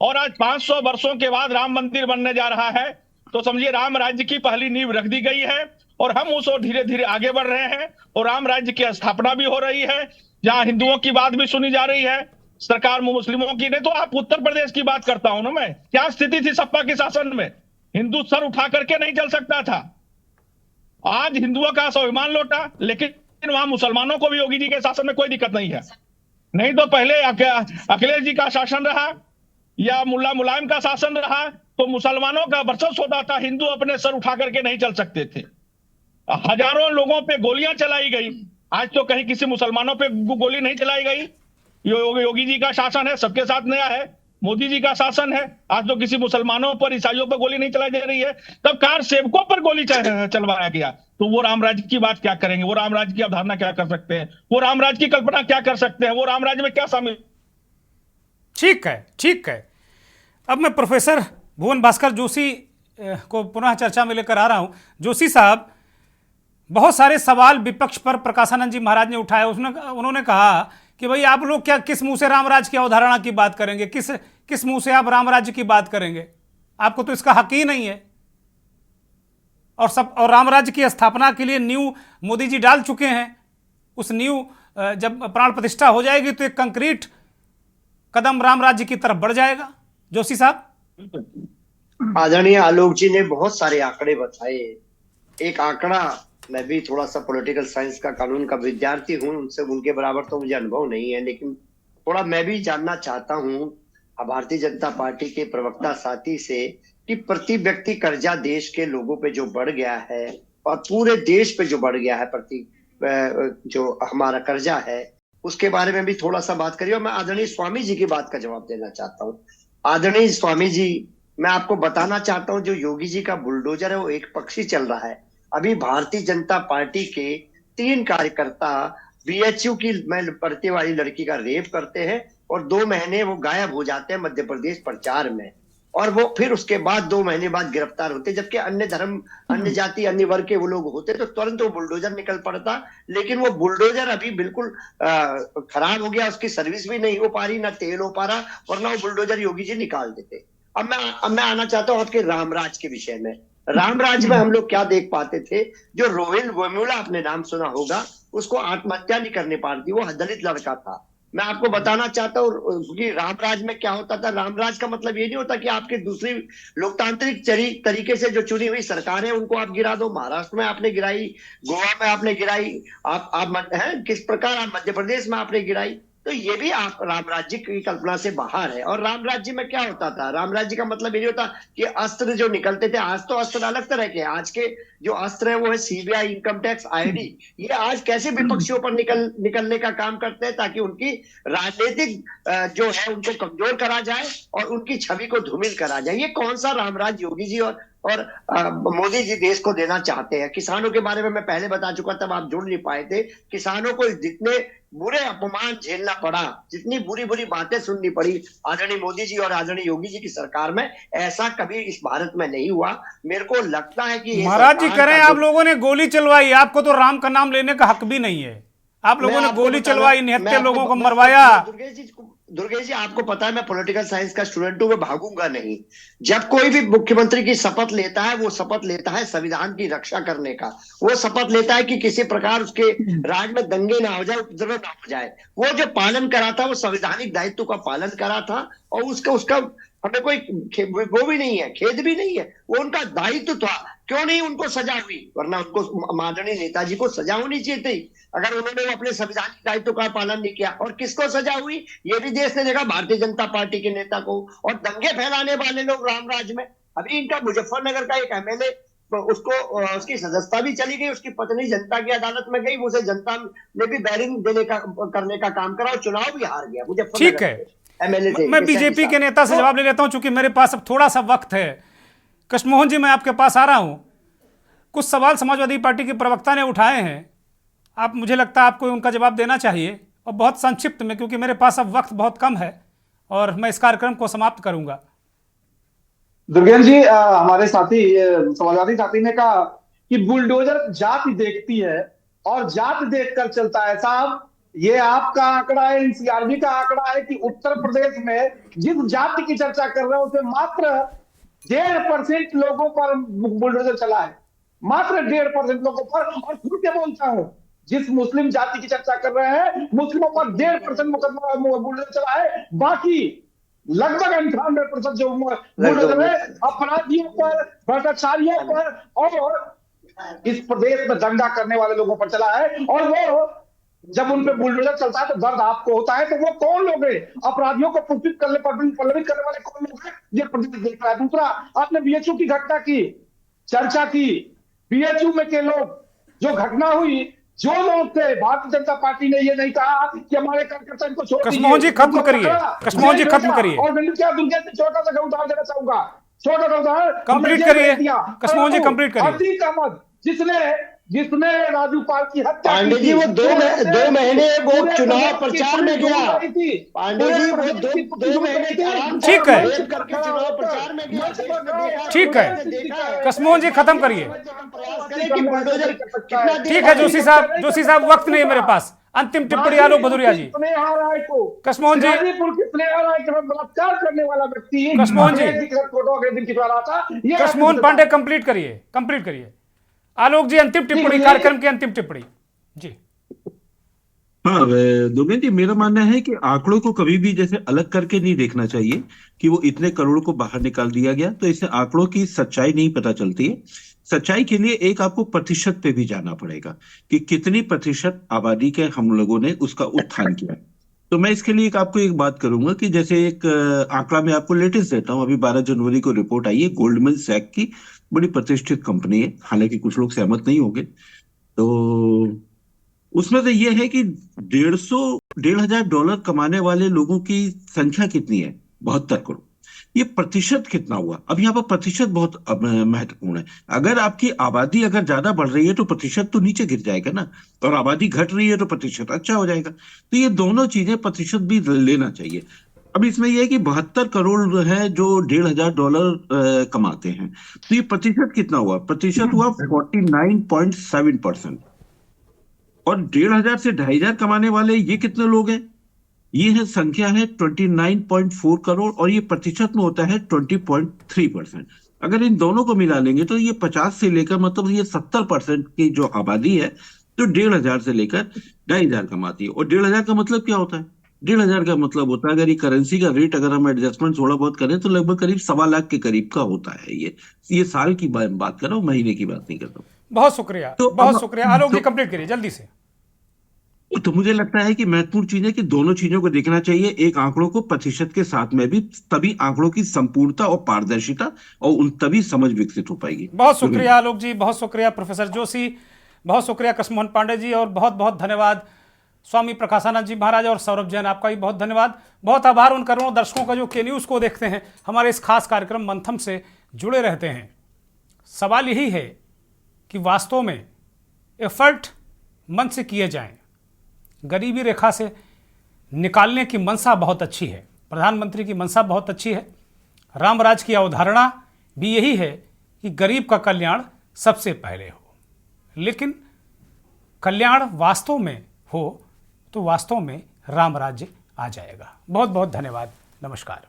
[SPEAKER 10] और आज 500 वर्षों के बाद राम मंदिर बनने जा रहा है, तो समझिए राम राज्य की पहली नींव रख दी गई है और हम उस ओर धीरे धीरे आगे बढ़ रहे हैं और राम राज्य की स्थापना भी हो रही है, जहां हिंदुओं की बात भी सुनी जा रही है, सरकार में मुस्लिमों की नहीं। तो आप उत्तर प्रदेश की बात करता हूं ना मैं, क्या स्थिति थी सपा के शासन में? हिंदू सर उठा करके नहीं चल सकता था। आज हिंदुओं का स्वाभिमान लौटा, लेकिन वहां मुसलमानों को भी योगी जी के शासन में कोई दिक्कत नहीं है। नहीं तो पहले अखिलेश जी का शासन रहा या मुल्ला मुलायम का शासन रहा तो मुसलमानों का वर्चस्व होता था, हिंदू अपने सर उठा करके नहीं चल सकते थे। हजारों लोगों पे गोलियां चलाई गई, आज तो कहीं किसी मुसलमानों पे गोली नहीं चलाई गई। योगी जी का शासन है, सबके साथ नया है। मोदी जी का शासन है, आज तो किसी मुसलमानों पर, ईसाइयों पर गोली नहीं चलाई जा रही है। तब कार सेवकों पर गोली चलवाया गया, तो वो राम राज्य की बात क्या करेंगे? वो राम राज्य की अवधारणा क्या कर सकते हैं? वो राम राज्य की कल्पना क्या कर सकते हैं? वो राम राज्य में क्या शामिल?
[SPEAKER 1] ठीक है, ठीक है। अब मैं प्रोफेसर भुवन भास्कर जोशी को पुनः चर्चा में लेकर आ रहा हूं। जोशी साहब, बहुत सारे सवाल विपक्ष पर प्रकाशानंद जी महाराज ने उठाए। उन्होंने कहा कि भाई आप लोग क्या किस मुंह से राम राज्य की अवधारणा की बात करेंगे, किस मुंह से आप राम राज्य की बात करेंगे? आपको तो इसका हक ही नहीं है। और राम राज्य की स्थापना के लिए नींव मोदी जी डाल चुके हैं। उस नींव जब प्राण प्रतिष्ठा हो जाएगी तो एक कंक्रीट कदम राम राज्य की तरफ बढ़ जाएगा। जोशी साहब।
[SPEAKER 8] आदरणीय आलोक जी ने बहुत सारे आंकड़े बताए। एक आंकड़ा, मैं भी थोड़ा सा पॉलिटिकल साइंस का, कानून का विद्यार्थी हूं, उनसे उनके बराबर तो मुझे अनुभव नहीं है, लेकिन थोड़ा मैं भी जानना चाहता हूं भारतीय जनता पार्टी के प्रवक्ता साथी से कि प्रति व्यक्ति कर्जा देश के लोगों पे जो बढ़ गया है और पूरे देश पे जो बढ़ गया है, प्रति जो हमारा कर्जा है, उसके बारे में भी थोड़ा सा बात करिए। और मैं आदरणीय स्वामी जी की बात का जवाब देना चाहता हूँ। आदरणीय स्वामी जी, मैं आपको बताना चाहता हूँ, जो योगी जी का बुलडोजर है वो एक पक्षी चल रहा है। अभी भारतीय जनता पार्टी के 3 कार्यकर्ता बीएचयू की पढ़ने वाली लड़की का रेप करते हैं और 2 महीने वो गायब हो जाते हैं मध्य प्रदेश प्रचार में, और वो फिर उसके बाद 2 महीने बाद गिरफ्तार होते। जबकि अन्य धर्म, अन्य जाति, अन्य वर्ग के वो लोग होते तो तुरंत वो बुलडोजर निकल पड़ता, लेकिन वो बुलडोजर अभी बिल्कुल खराब हो गया, उसकी सर्विस भी नहीं हो पा रही, ना तेल हो पा रहा, वरना वो बुलडोजर योगी जी निकाल देते। अब मैं आना चाहता हूँ आपके रामराज के विषय में। राम राज्य में हम लोग क्या देख पाते थे, जो रोहिल वेमुला आपने नाम सुना होगा, उसको आत्महत्या नहीं करने पा रही थी, वो दलित लड़का था। मैं आपको बताना चाहता हूँ कि रामराज में क्या होता था। रामराज का मतलब ये नहीं होता कि आपके दूसरी लोकतांत्रिक तरीके से जो चुनी हुई सरकार है उनको आप गिरा दो। महाराष्ट्र में आपने गिराई, गोवा में आपने गिराई, आप हैं किस प्रकार आप मध्य प्रदेश में आपने गिराई, तो ये भी आप राम राज्य की कल्पना से बाहर है। और राम राज्य में क्या होता था, राम राज्य का मतलब ये नहीं होता कि अस्त्र जो निकलते थे, आज तो अस्त्र अलग तरह के, आज के जो अस्त्र है वो है सीबीआई, इनकम टैक्स, आईडी। ये आज कैसे विपक्षियों पर निकलने का काम करते हैं ताकि उनकी राजनीतिक जो है उनको कमजोर करा जाए और उनकी छवि को धूमिल करा जाए। ये कौन सा रामराज योगी जी और मोदी जी देश को देना चाहते हैं। किसानों के बारे में मैं पहले बता चुका, तब आप जुड़ नहीं पाए थे। किसानों को जितने बुरे अपमान झेलना पड़ा, जितनी बुरी बुरी बातें सुननी पड़ी आदरणीय मोदी जी और आदरणीय योगी जी की सरकार में, ऐसा कभी इस भारत में नहीं हुआ। मेरे को लगता है कि
[SPEAKER 1] महाराज जी करें, आप लोगों ने गोली चलवाई, आपको तो राम का नाम लेने का हक भी नहीं है। आप लोगों ने गोली चलवाई, निहत्थे लोगों को मरवाया।
[SPEAKER 8] दुर्गेश जी आपको पता है मैं पॉलिटिकल साइंस का स्टूडेंट हूं, मैं भागूंगा नहीं। जब कोई भी मुख्यमंत्री की शपथ लेता है, वो शपथ लेता है संविधान की रक्षा करने का। वो शपथ लेता है कि किसी प्रकार उसके राज में दंगे ना हो जाए, उपद्रव ना हो जाए। वो जो पालन करा था वो संवैधानिक दायित्व का पालन करा था, और उसका हमें कोई वो भी नहीं है, खेद भी नहीं है, वो उनका दायित्व था। क्यों नहीं उनको सजा हुई, वरना उनको माननीय नेताजी को सजा होनी चाहिए थी अगर उन्होंने अपने संवैधानिक दायित्व का पालन नहीं किया। और किसको सजा हुई ये भी देश ने देखा, भारतीय जनता पार्टी के नेता को। और दंगे फैलाने वाले लोग रामराज में, अभी इनका मुजफ्फरनगर का एक एमएलए, उसको उसकी सदस्यता भी चली गई, उसकी पत्नी जनता की अदालत में गई, उसे जनता ने भी बैरिंग करने का काम करा और चुनाव भी हार गया मुजफ्फरनगर।
[SPEAKER 1] ठीक है, एमएलए मैं बीजेपी के नेता से जवाब ले लेता हूं, चूंकि मेरे पास अब थोड़ा सा वक्त है। कृष्णमोहन जी मैं आपके पास आ रहा हूं। कुछ सवाल समाजवादी पार्टी के प्रवक्ता ने उठाए हैं, आप मुझे लगता है आपको उनका जवाब देना चाहिए, और बहुत संक्षिप्त में, क्योंकि मेरे पास अब वक्त बहुत कम है और मैं इस कार्यक्रम को समाप्त करूंगा।
[SPEAKER 5] दुर्गेश जी, हमारे साथी समाजवादी साथी ने कहा कि बुलडोजर जाति देखती है और जात देखकर चलता है। साहब ये आपका आंकड़ा है, एनसीआरबी का आंकड़ा है कि उत्तर प्रदेश में जिस जाति की चर्चा कर रहे हैं उसमें मात्र 1.5% लोगों पर बुलडोजर चला है, मात्र 1.5% लोगों पर। और खुद के बोलता हूं, जिस मुस्लिम जाति की चर्चा कर रहे हैं मुस्लिमों पर 1.5% मुकदमा बुलडोजर चला है, बाकी लगभग 98% जो बुलडोजर है अपराधियों पर, भ्रष्टाचारियों पर और इस प्रदेश में दंगा करने वाले लोगों पर चला है। और वो जब उन पे बुलडोजर चलता है तो दर्द आपको होता है। तो वो कौन लोग हैं, अपराधियों को पल्लवित करने वाले कौन लोग हैं, ये प्रदेश देख रहा है। दूसरा, आपने बीएचयू की घटना की चर्चा की। बीएचयू में के लोग, जो घटना हुई, जो लोग थे, भारतीय जनता पार्टी ने ये नहीं कहा कि हमारे कार्यकर्ता इनको छोड़ दीजिए।
[SPEAKER 1] कृष्णमोहन जी खत्म करिए, कृष्णमोहन जी खत्म करिए।
[SPEAKER 5] और मैं क्या दुर्गेश से छोटा सा उदाहरण देना चाहूंगा, छोटा सा उदाहरण
[SPEAKER 1] कंप्लीट करिए। कृष्णमोहन जी कंप्लीट करिए।
[SPEAKER 5] अतीक अहमद जिसने राजू पाल की हत्या
[SPEAKER 8] पांडे जी, वो दो महीने वो चुनाव प्रचार में गया। पांडे जी वो दो महीने
[SPEAKER 1] ठीक है,
[SPEAKER 8] चुनाव प्रचार में गया।
[SPEAKER 1] ठीक है, कृष्णमोहन जी खत्म करिए। ठीक है जोशी साहब वक्त नहीं है मेरे पास। अंतिम टिप्पणी आलोक भदौरिया जी। कृष्णमोहन जी,
[SPEAKER 5] बलात्कार करने वाला व्यक्ति
[SPEAKER 1] कृष्णमोहन पांडे कंप्लीट करिए। आलोक जी अंतिम टिप्पणी, कार्यक्रम की अंतिम टिप्पणी जी।
[SPEAKER 9] हाँ दुर्गेश जी, मेरा मानना है कि आंकड़ों को कभी भी जैसे अलग करके नहीं देखना चाहिए कि वो इतने करोड़ को बाहर निकाल दिया गया, तो इससे आंकड़ों की सच्चाई नहीं पता चलती है। सच्चाई के लिए एक आपको प्रतिशत पे भी जाना पड़ेगा कि कितनी प्रतिशत आबादी के हम लोगों ने उसका उत्थान किया। तो मैं इसके लिए आपको एक बात करूंगा कि जैसे एक आंकड़ा मैं आपको लेटेस्ट देता हूं। अभी 12 जनवरी को रिपोर्ट आई है गोल्डमैन सैक की, बड़ी प्रतिष्ठित कंपनी है, हालांकि कुछ लोग सहमत नहीं होंगे। तो उसमें तो यह है कि $1,500 कमाने वाले लोगों की संख्या कितनी है, 72 करोड़। ये प्रतिशत कितना हुआ? अब यहाँ पर प्रतिशत बहुत महत्वपूर्ण है। अगर आपकी आबादी अगर ज्यादा बढ़ रही है तो प्रतिशत तो नीचे गिर जाएगा ना, और आबादी घट रही है तो प्रतिशत अच्छा हो जाएगा। तो ये दोनों चीजें प्रतिशत भी लेना चाहिए। अब इसमें यह है कि 72 करोड़ है जो $1,500 कमाते हैं, तो ये प्रतिशत कितना हुआ? प्रतिशत हुआ 49.7%। और 1,500 से 2,500 कमाने वाले ये कितने लोग हैं? ये है संख्या है 29.4 करोड़, और ये प्रतिशत में होता है 20.3%। अगर इन दोनों को मिला लेंगे तो ये 50 से लेकर मतलब ये 70% की जो आबादी है, जो 1,500 से लेकर 2,500 कमाती है। और 1,500 का मतलब क्या होता है? 1,500 का मतलब होता है, अगर ये करेंसी का रेट अगर हम एडजस्टमेंट थोड़ा बहुत करें तो लगभग करीब 1,15,00,000 के करीब का होता है। ये साल की बात कर रहा हूँ, महीने की बात नहीं कर रहा हूँ।
[SPEAKER 1] बहुत शुक्रिया,
[SPEAKER 9] तो
[SPEAKER 1] बहुत शुक्रिया। आलोक जी कंप्लीट करिए जल्दी से।
[SPEAKER 9] तो मुझे लगता है कि महत्वपूर्ण चीज है कि दोनों चीजों को देखना चाहिए, एक आंकड़ों को प्रतिशत के साथ में भी, तभी आंकड़ों की संपूर्णता और पारदर्शिता और उन तभी समझ विकसित हो पाएगी।
[SPEAKER 1] बहुत शुक्रिया आलोक जी, बहुत शुक्रिया प्रोफेसर जोशी, बहुत शुक्रिया कृष्णमोहन पांडे जी, और बहुत बहुत धन्यवाद स्वामी प्रकाशानंद जी महाराज और सौरभ जैन, आपका भी बहुत धन्यवाद। बहुत आभार उन करोड़ों दर्शकों का जो के न्यूज़ को देखते हैं, हमारे इस खास कार्यक्रम मंथन से जुड़े रहते हैं। सवाल यही है कि वास्तव में एफर्ट मन से किए जाएं। गरीबी रेखा से निकालने की मंशा बहुत अच्छी है, प्रधानमंत्री की मंशा बहुत अच्छी है। रामराज की अवधारणा भी यही है कि गरीब का कल्याण सबसे पहले हो, लेकिन कल्याण वास्तव में हो तो वास्तव में राम राज्य आ जाएगा। बहुत बहुत धन्यवाद, नमस्कार।